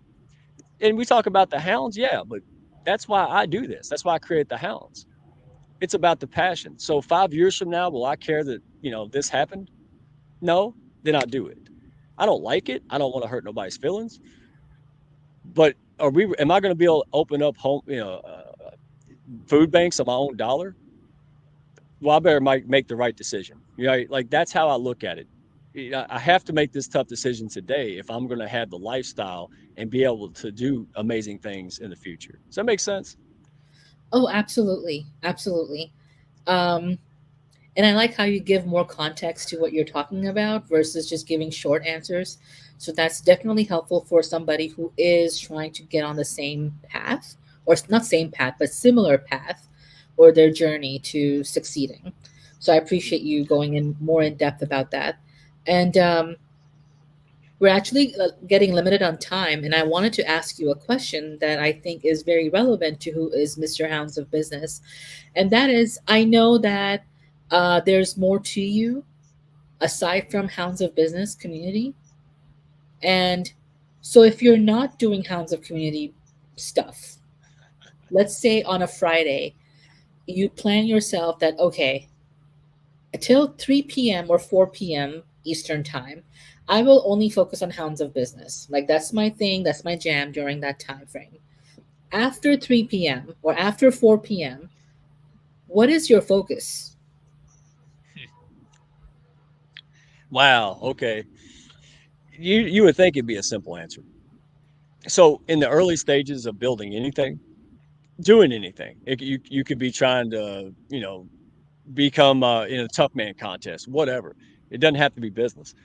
And we talk about the hounds. Yeah, but that's why I do this. That's why I create the hounds. It's about the passion. So 5 years from now, will I care that, this happened? No, then I do it. I don't like it. I don't want to hurt nobody's feelings. But am I going to be able to open up food banks on my own dollar? Well, I better make the right decision. Like that's how I look at it. I have to make this tough decision today if I'm going to have the lifestyle and be able to do amazing things in the future. Does that make sense? Oh, absolutely. Absolutely. Um, and I like how you give more context to what you're talking about versus just giving short answers. So that's definitely helpful for somebody who is trying to get on the same path, or not same path, but similar path, or their journey to succeeding. So I appreciate you going in more in depth about that. And we're actually getting limited on time, and I wanted to ask you a question that I think is very relevant to who is Mr. Hounds of Business. And that is, I know that there's more to you aside from Hounds of Business community. And so if you're not doing Hounds of Community stuff, let's say on a Friday, you plan yourself that, okay, until 3 p.m. or 4 p.m. Eastern time, I will only focus on Hounds of Business. Like that's my thing, that's my jam during that time frame. After 3 p.m. or after 4 p.m., what is your focus? Wow. Okay. You would think it'd be a simple answer. So in the early stages of building anything, doing anything, you could be trying to become in a tough man contest, whatever. It doesn't have to be business.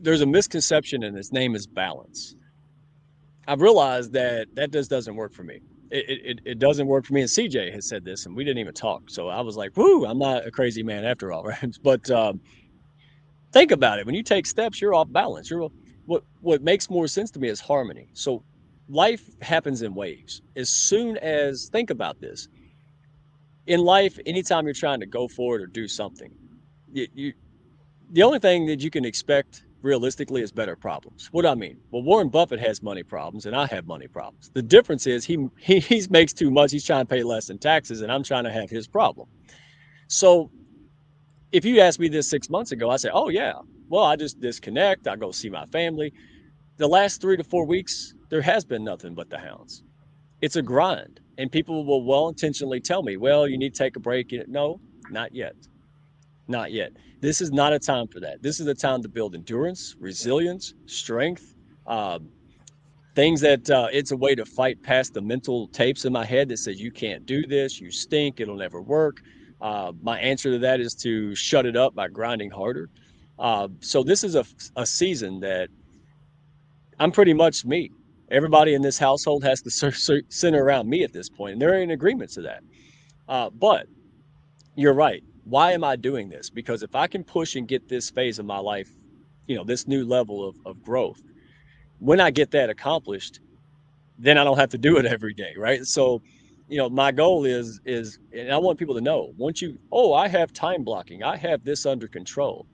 There's a misconception, and its name is balance. I've realized that that just doesn't work for me. It doesn't work for me. And CJ has said this, and we didn't even talk. So I was like, "Whoo, I'm not a crazy man after all, right?" But think about it. When you take steps, you're off balance. What makes more sense to me is harmony. So life happens in waves. As soon as think about this in life, anytime you're trying to go forward or do something, you the only thing that you can expect realistically is better problems. What do I mean? Well, Warren Buffett has money problems and I have money problems. The difference is he makes too much. He's trying to pay less in taxes, and I'm trying to have his problem. So if you asked me this 6 months ago, I say, oh yeah, well I just disconnect. I go see my family. The last 3 to 4 weeks, there has been nothing but the hounds. It's a grind, and people will well intentionally tell me, well, you need to take a break. No, not yet. Not yet. This is not a time for that. This is a time to build endurance, resilience, strength, uh, things that it's a way to fight past the mental tapes in my head that says you can't do this, you stink, it'll never work. My answer to that is to shut it up by grinding harder. So this is a season that I'm pretty much me. Everybody in this household has to center around me at this point, and they're in agreement to that. But you're right. Why am I doing this? Because if I can push and get this phase of my life, this new level of growth, when I get that accomplished, then I don't have to do it every day, right? So, my goal is, and I want people to know, once oh, I have time blocking, I have this under control.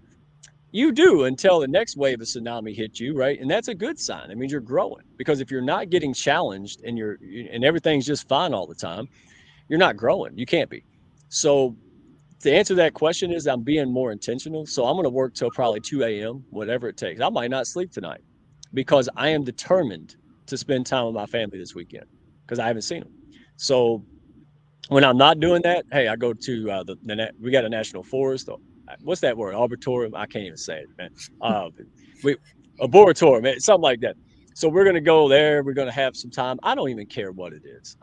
You do until the next wave of tsunami hits you, right? And that's a good sign. It means you're growing. Because if you're not getting challenged and everything's just fine all the time, you're not growing. You can't be. So to answer that question is I'm being more intentional. So I'm going to work till probably 2 a.m., whatever it takes. I might not sleep tonight because I am determined to spend time with my family this weekend because I haven't seen them. So when I'm not doing that, hey, I go to we got a national forest. What's that word? Arboretum. I can't even say it, man. Uh, we arboretum, man, something like that. So we're gonna go there. We're gonna have some time. I don't even care what it is.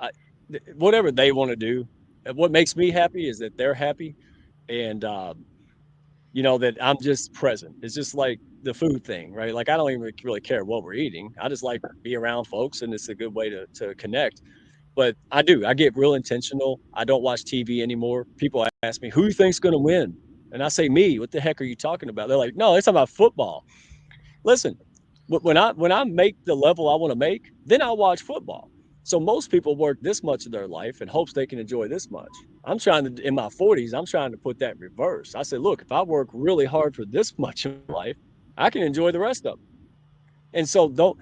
Whatever they want to do. What makes me happy is that they're happy, and that I'm just present. It's just like the food thing, right? Like I don't even really care what we're eating. I just like be around folks, and it's a good way to connect. But I do. I get real intentional. I don't watch TV anymore. People ask me, "Who you think's going to win?" And I say, me, what the heck are you talking about? They're like, no, it's about football. Listen, when I make the level I want to make, then I'll watch football. So most people work this much of their life in hopes they can enjoy this much. I'm trying to in my 40s, I'm trying to put that in reverse. I said, look, if I work really hard for this much in my life, I can enjoy the rest of it. And so don't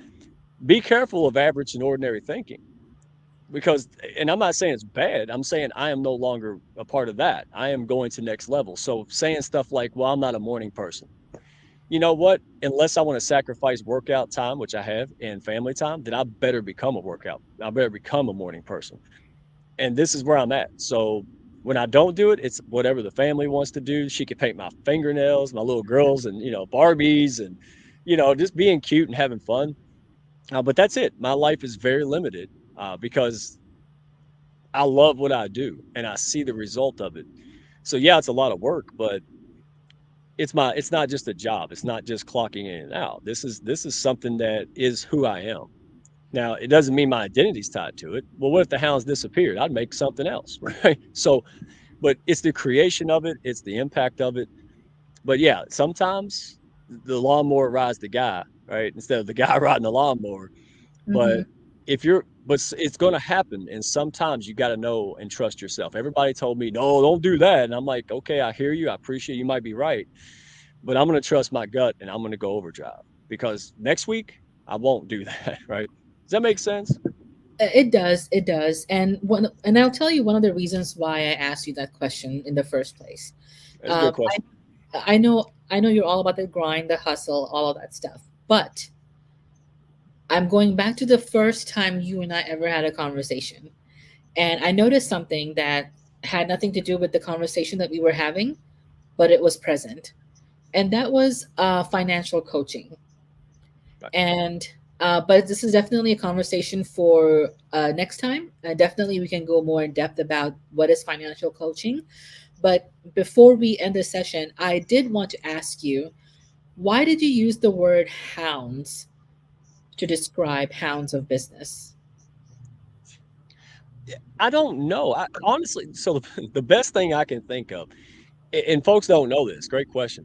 be careful of average and ordinary thinking because and I'm not saying it's bad. I'm saying I am no longer a part of that. I am going to next level. So saying stuff like, well, I'm not a morning person, you know what? Unless I want to sacrifice workout time, which I have, and family time, then I better become a workout. I better become a morning person. And this is where I'm at. So when I don't do it, it's whatever the family wants to do. She can paint my fingernails, my little girls, and Barbies, and just being cute and having fun. But that's it. My life is very limited because I love what I do and I see the result of it. So yeah, it's a lot of work, but it's not just a job. It's not just clocking in and out. This is something that is who I am. Now, it doesn't mean my identity's tied to it. Well, what if the hounds disappeared? I'd make something else, right? So, but it's the creation of it, it's the impact of it. But yeah, sometimes the lawnmower rides the guy, right? Instead of the guy riding the lawnmower. Mm-hmm. But if you're but it's gonna happen, and sometimes you gotta know and trust yourself. Everybody told me, "No, don't do that," and I'm like, "Okay, I hear you, I appreciate you might be right, but I'm gonna trust my gut, and I'm gonna go overdrive, because next week, I won't do that," right? Does that make sense? It does, it does, and I'll tell you one of the reasons why I asked you that question in the first place. That's a good I question. I know you're all about the grind, the hustle, all of that stuff, but I'm going back to the first time you and I ever had a conversation, and I noticed something that had nothing to do with the conversation that we were having, but it was present, and that was financial coaching. Right. And but this is definitely a conversation for next time. Definitely, we can go more in depth about what is financial coaching. But before we end the session, I did want to ask you, why did you use the word hounds to describe hounds of business? Yeah, I don't know. I honestly, so the best thing I can think of, and folks don't know this, great question,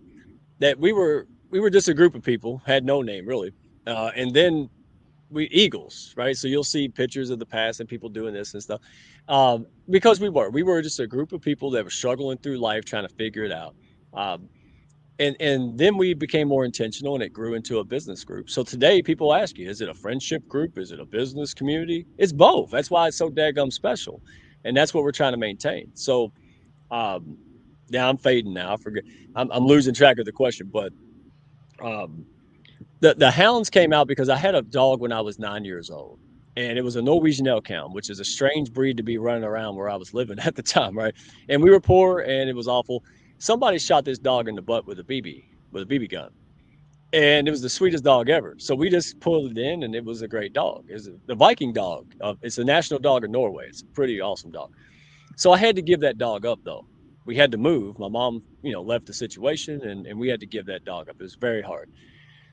that we were just a group of people, had no name really. And then we Eagles, right? So you'll see pictures of the past and people doing this and stuff. Because we were just a group of people that were struggling through life trying to figure it out. Um, and then we became more intentional and it grew into a business group. So today people ask you, is it a friendship group? Is it a business community? It's both. That's why it's so daggum special. And that's what we're trying to maintain. So um yeah, I'm fading now. I forget. I'm losing track of the question, but um the hounds came out because I had a dog when I was 9 years old. And it was a Norwegian elk hound, which is a strange breed to be running around where I was living at the time, right? And we were poor and it was awful. Somebody shot this dog in the butt with a BB gun. And it was the sweetest dog ever. So we just pulled it in and it was a great dog. It's the Viking dog. It's the national dog of Norway. It's a pretty awesome dog. So I had to give that dog up though. We had to move. My mom, left the situation and we had to give that dog up. It was very hard.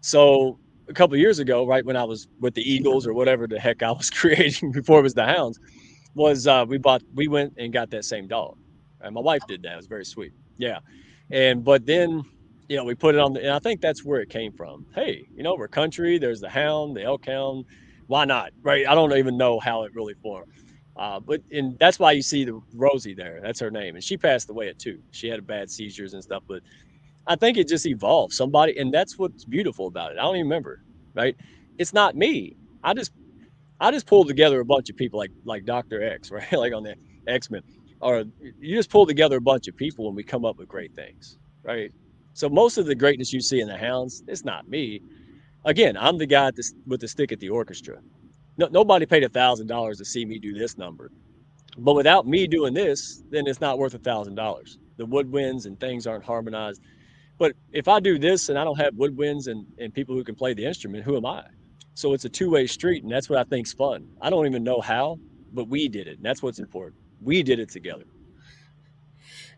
So a couple of years ago, right when I was with the Eagles or whatever the heck I was creating before it was the Hounds, was we went and got that same dog. And my wife did that. It was very sweet. Yeah. And but then, we put it on and I think that's where it came from. Hey, we're country, there's the hound, the elk hound. Why not? Right. I don't even know how it really formed. But and that's why you see the Rosie there. That's her name. And she passed away at 2. She had bad seizures and stuff, but I think it just evolved. Somebody, and that's what's beautiful about it. I don't even remember, right? It's not me. I just I just pulled together a bunch of people like Dr. X, right? Like on the X-Men. Or you just pull together a bunch of people and we come up with great things, right? So most of the greatness you see in the Hounds, it's not me. Again, I'm the guy with the stick at the orchestra. No, nobody paid $1,000 to see me do this number. But without me doing this, then it's not worth $1,000. The woodwinds and things aren't harmonized. But if I do this and I don't have woodwinds and people who can play the instrument, who am I? So it's a two-way street, and that's what I think's fun. I don't even know how, but we did it, and that's what's important. We did it together.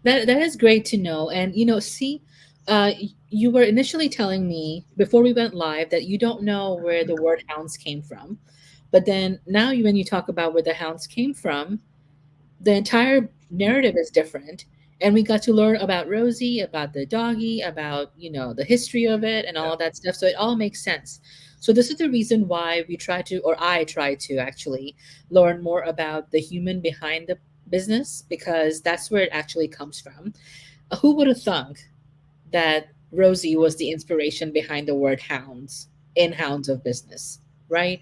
That is great to know. And see, you were initially telling me before we went live that you don't know where the word hounds came from, but then now when you talk about where the hounds came from, the entire narrative is different. And we got to learn about Rosie, about the doggy, about, the history of it and all Yeah. of that stuff. So it all makes sense. So this is the reason why we try to, or I try to actually learn more about the human behind the business, because that's where it actually comes from. Who would have thunk that Rosie was the inspiration behind the word hounds in Hounds of Business, right?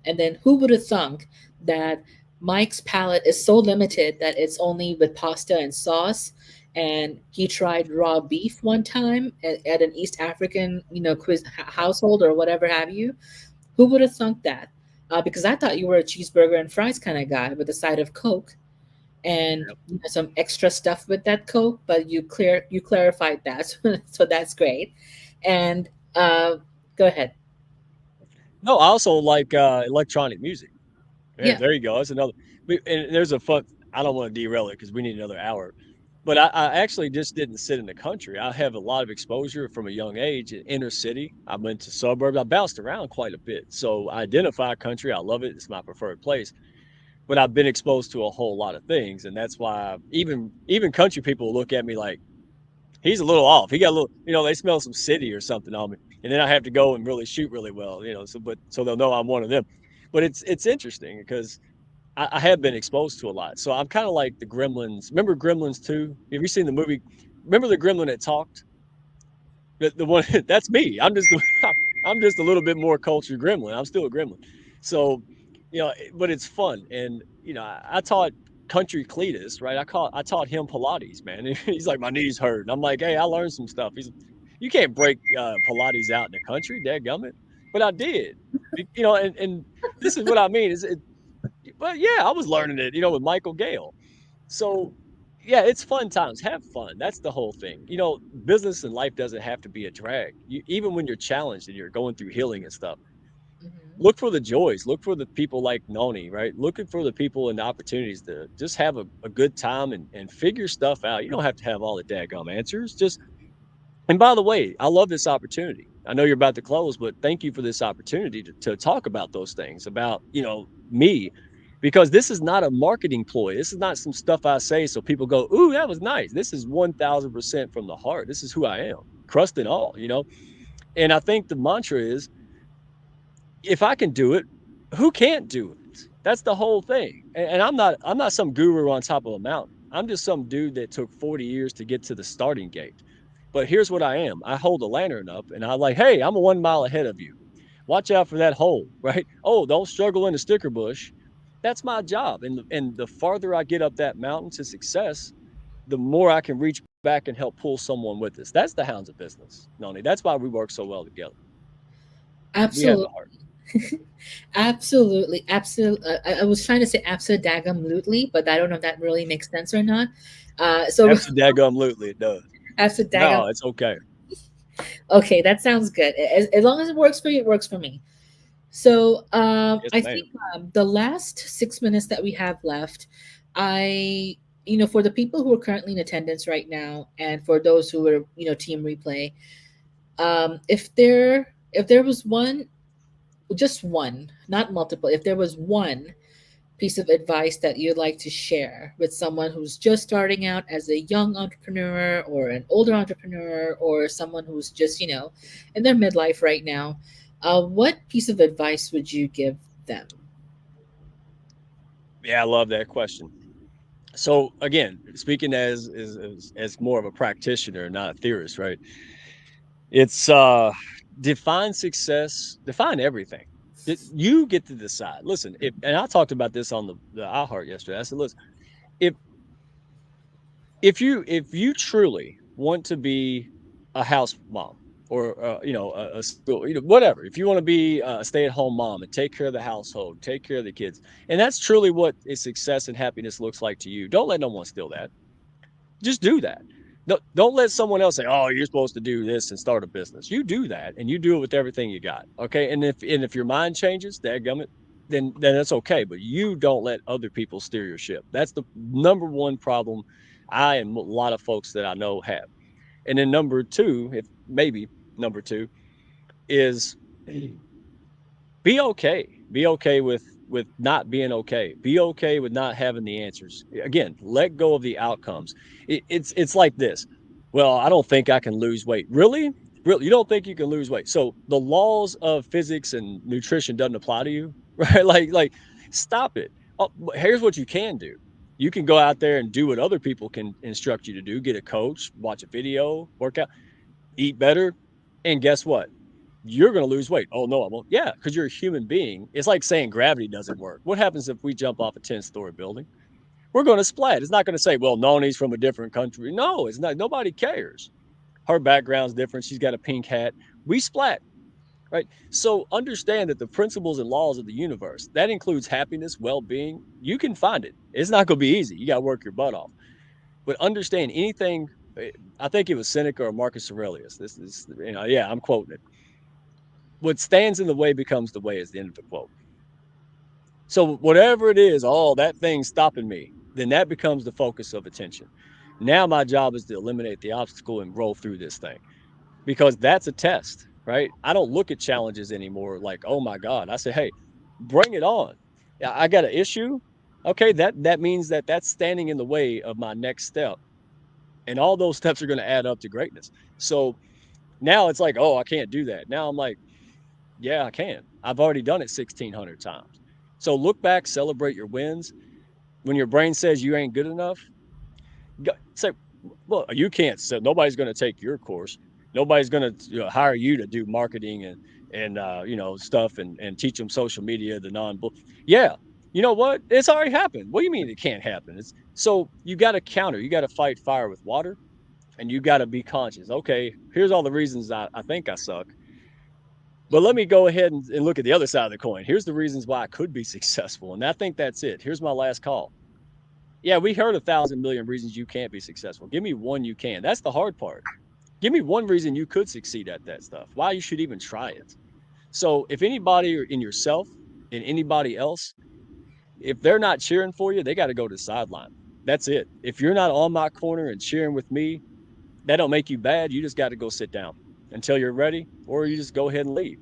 And then who would have thunk that Mike's palate is so limited that it's only with pasta and sauce. And he tried raw beef one time at an East African, household or whatever have you. Who would have thunk that? Because I thought you were a cheeseburger and fries kind of guy with a side of Coke and Yep. some extra stuff with that Coke, but you clarified that, so that's great. And go ahead. No, I also like electronic music. Yeah, Yeah. there you go. That's another. And there's a fun. I don't want to derail it because we need another hour. But I actually just didn't sit in the country. I have a lot of exposure from a young age in inner city. I went to suburbs. I bounced around quite a bit. So I identify country. I love it. It's my preferred place. But I've been exposed to a whole lot of things, and that's why even country people look at me like he's a little off. He got a little, they smell some city or something on me, and then I have to go and really shoot really well, so they'll know I'm one of them. But it's interesting because I have been exposed to a lot. So I'm kind of like the Gremlins. Remember Gremlins 2? Have you seen the movie? Remember the Gremlin that talked? The one that's me. I'm just a little bit more cultured gremlin. I'm still a gremlin. So, but it's fun. And, I taught country Cletus, right? I taught him Pilates, man. He's like, my knees hurt. And I'm like, hey, I learned some stuff. You can't break Pilates out in the country, dadgummit. But I did. And this is what I mean is but yeah, I was learning it, with Michael Gale. So, yeah, it's fun times. Have fun. That's the whole thing. Business and life doesn't have to be a drag. Even when you're challenged and you're going through healing and stuff, Hmm. look for the joys. Look for the people like Noni, right? Looking for the people and the opportunities to just have a good time and figure stuff out. You don't have to have all the daggum answers. And by the way, I love this opportunity. I know you're about to close, but thank you for this opportunity to talk about those things, about, me, because this is not a marketing ploy. This is not some stuff I say so people go, ooh, that was nice. This is 1000% from the heart. This is who I am, crust and all. And I think the mantra is if I can do it, who can't do it? That's the whole thing. And I'm not some guru on top of a mountain. I'm just some dude that took 40 years to get to the starting gate. But here's what I am. I hold a lantern up and I like, hey, I'm a 1 mile ahead of you. Watch out for that hole, right? Oh, don't struggle in the sticker bush. That's my job. And the farther I get up that mountain to success, the more I can reach back and help pull someone with us. That's the hounds of business, Noni. That's why we work so well together. We have Absolutely. the heart. Absolutely. Absolutely. I was trying to say absolutely, but I don't know if that really makes sense or not. So Absolutely, it does. absolutely. No, it's okay. Okay, that sounds good. As long as it works for you, it works for me. So Yes, I ma'am. think the last 6 minutes that we have left, I, for the people who are currently in attendance right now, and for those who are, team replay, if there was one, just one, not multiple, if there was one piece of advice that you'd like to share with someone who's just starting out as a young entrepreneur or an older entrepreneur or someone who's just, in their midlife right now, what piece of advice would you give them? Yeah, I love that question. So again, speaking as more of a practitioner, not a theorist, right? It's define success, define everything. You get to decide. Listen, if and I talked about this on the iHeart yesterday. I said, listen, if if you truly want to be a house mom or a school, whatever, if you want to be a stay-at-home mom and take care of the household, take care of the kids, and that's truly what is success and happiness looks like to you, don't let no one steal that. Just do that. Don't let someone else say, "Oh, you're supposed to do this and start a business." You do that, and you do it with everything you got. Okay, and if your mind changes, dadgummit, then that's okay. But you don't let other people steer your ship. That's the number one problem I and a lot of folks that I know have. And then number two, if maybe number two, is be okay. Be okay with with not being okay. Be okay with not having the answers. Again, let go of the outcomes. It's like this. Well, I don't think I can lose weight. Really? Really? You don't think you can lose weight? So the laws of physics and nutrition doesn't apply to you, right? Like stop it. Oh, here's what you can do. You can go out there and do what other people can instruct you to do. Get a coach, watch a video, work out, eat better, and guess what? You're going to lose weight. Oh, no, I won't. Yeah, because you're a human being. It's like saying gravity doesn't work. What happens if we jump off a 10-story building? We're going to splat. It's not going to say, well, Noni's from a different country. No, it's not. Nobody cares. Her background's different. She's got a pink hat. We splat, right? So understand that the principles and laws of the universe, that includes happiness, well being, you can find it. It's not going to be easy. You got to work your butt off. But understand anything. I think it was Seneca or Marcus Aurelius. This is, yeah, I'm quoting it. What stands in the way becomes the way is the end of the quote. So whatever it is, oh, that thing's stopping me, then that becomes the focus of attention. Now my job is to eliminate the obstacle and roll through this thing because that's a test, right? I don't look at challenges anymore like, oh my God. I say, hey, bring it on. I got an issue. Okay, that means that that's standing in the way of my next step. And all those steps are going to add up to greatness. So now it's like, oh, I can't do that. Now I'm like, yeah, I can. I've already done it 1,600 times. So look back, celebrate your wins. When your brain says you ain't good enough, say, well, you can't. So nobody's going to take your course. Nobody's going to hire you to do marketing and stuff and teach them social media, the non. Yeah, you know what? It's already happened. What do you mean it can't happen? It's so you got to counter. You got to fight fire with water, and you got to be conscious. Okay, here's all the reasons I think I suck. But let me go ahead and look at the other side of the coin. Here's the reasons why I could be successful. And I think that's it. Here's my last call. Yeah, we heard 1,000 million reasons you can't be successful. Give me one you can. That's the hard part. Give me one reason you could succeed at that stuff. Why you should even try it. So if anybody in yourself and anybody else, if they're not cheering for you, they got to go to the sideline. That's it. If you're not on my corner and cheering with me, that don't make you bad. You just got to go sit down until you're ready, or you just go ahead and leave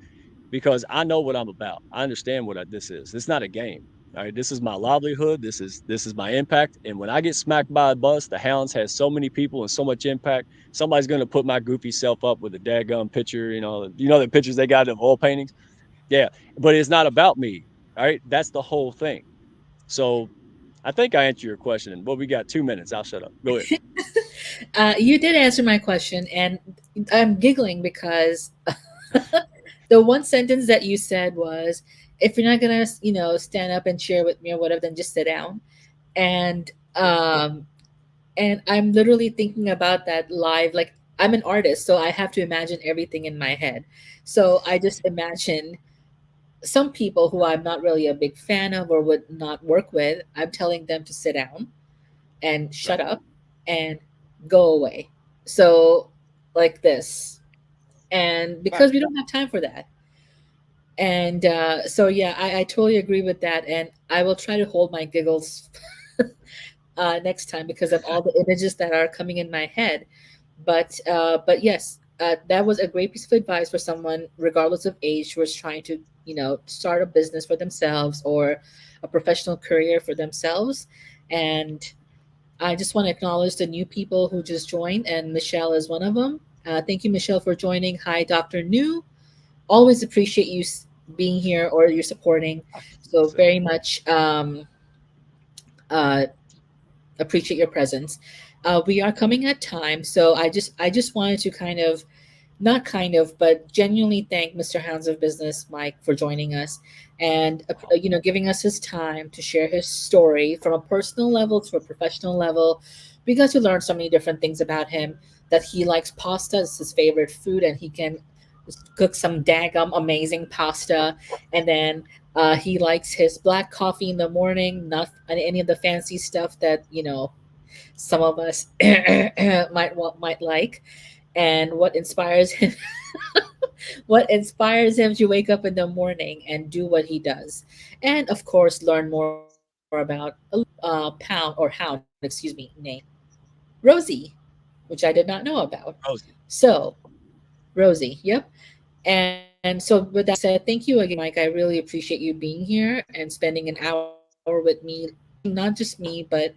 because I know what I'm about. I understand what this is. It's not a game. All right, this is my livelihood. This is my impact. And when I get smacked by a bus, the Hounds has so many people and so much impact. Somebody's gonna put my goofy self up with a daggum picture. The pictures they got of oil paintings. Yeah, but it's not about me. All right, that's the whole thing. So I think I answered your question. And well, we got 2 minutes. I'll shut up. Go ahead. You did answer my question, and I'm giggling because the one sentence that you said was, "If you're not gonna, stand up and cheer with me or whatever, then just sit down." And and I'm literally thinking about that live. Like I'm an artist, so I have to imagine everything in my head. So I just imagine some people who I'm not really a big fan of or would not work with. I'm telling them to sit down and shut Right. up and go away. So, like this. And Right. because we don't have time for that. And so, yeah, I totally agree with that. And I will try to hold my giggles next time because of all the images that are coming in my head. But yes, that was a great piece of advice for someone, regardless of age, who was trying to start a business for themselves or a professional career for themselves. And I just want to acknowledge the new people who just joined, and Michelle is one of them. Thank you, Michelle, for joining. Hi, Dr. New. Always appreciate you being here or you're supporting. So So, very much uh, appreciate your presence. We are coming at time, so I just wanted to kind of not kind of, but genuinely thank Mr. Hounds of Business, Mike, for joining us and giving us his time to share his story from a personal level to a professional level. We got to learn so many different things about him. That he likes pasta; it's his favorite food, and he can cook some daggum amazing pasta. And then he likes his black coffee in the morning, not any of the fancy stuff that some of us might like. And what inspires him to wake up in the morning and do what he does, and of course learn more about Pound or Hound, excuse me, name Rosie, which I did not know about. Rosie. So Rosie, yep. And And so, with that being said, thank you again, Mike. I really appreciate you being here and spending an hour with me, educating not just me, but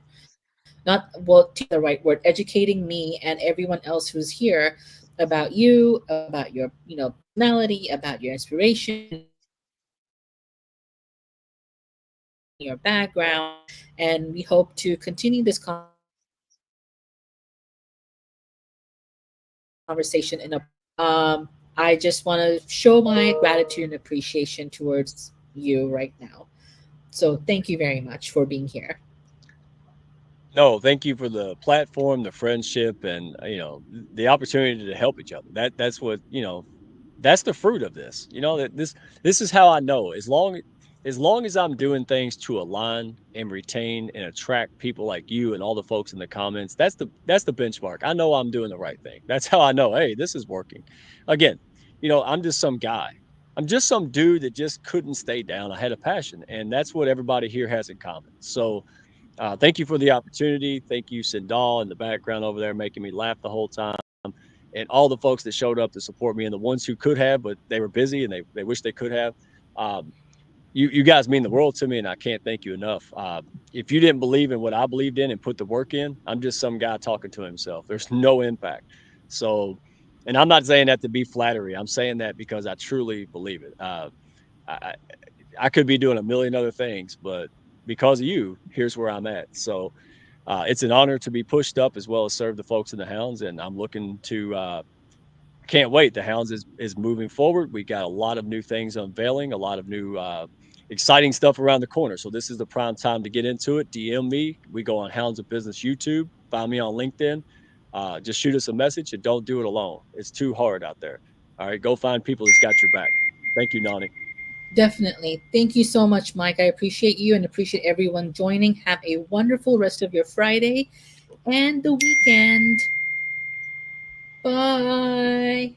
not, well, teaching the right word, educating me and everyone else who's here about you, about your, personality, about your inspiration, about your journey, your background. And we hope to continue this conversation in a positive way. I just want to show my gratitude and appreciation towards you right now. So thank you very much for being here. No, thank you for the platform, the friendship, and the opportunity to help each other. That's what that's the fruit of this. That this is how I know. As long as I'm doing things to align and retain and attract people like you and all the folks in the comments, that's the benchmark. I know I'm doing the right thing. That's how I know. Hey, this is working. Again, I'm just some guy. I'm just some dude that just couldn't stay down. I had a passion, and that's what everybody here has in common. So thank you for the opportunity. Thank you, Sindal, in the background over there, making me laugh the whole time, and all the folks that showed up to support me, and the ones who could have, but they were busy and they wish they could have. Um, you guys mean the world to me, and I can't thank you enough. If you didn't believe in what I believed in and put the work in, I'm just some guy talking to himself. There's no impact. So, and I'm not saying that to be flattery. I'm saying that because I truly believe it. I, I could be doing a million other things, but because of you, here's where I'm at. So it's an honor to be pushed up as well as serve the folks in the Hounds, and I'm looking to. Can't wait. The Hounds is moving forward. We got a lot of new things unveiling, a lot of new exciting stuff around the corner. So this is the prime time to get into it. DM me. We go on Hounds of Business YouTube. Find me on LinkedIn. Just shoot us a message and don't do it alone. It's too hard out there. All right, go find people that's got your back. Thank you, Nani. Definitely. Thank you so much, Mike. I appreciate you and appreciate everyone joining. Have a wonderful rest of your Friday and the weekend. Bye.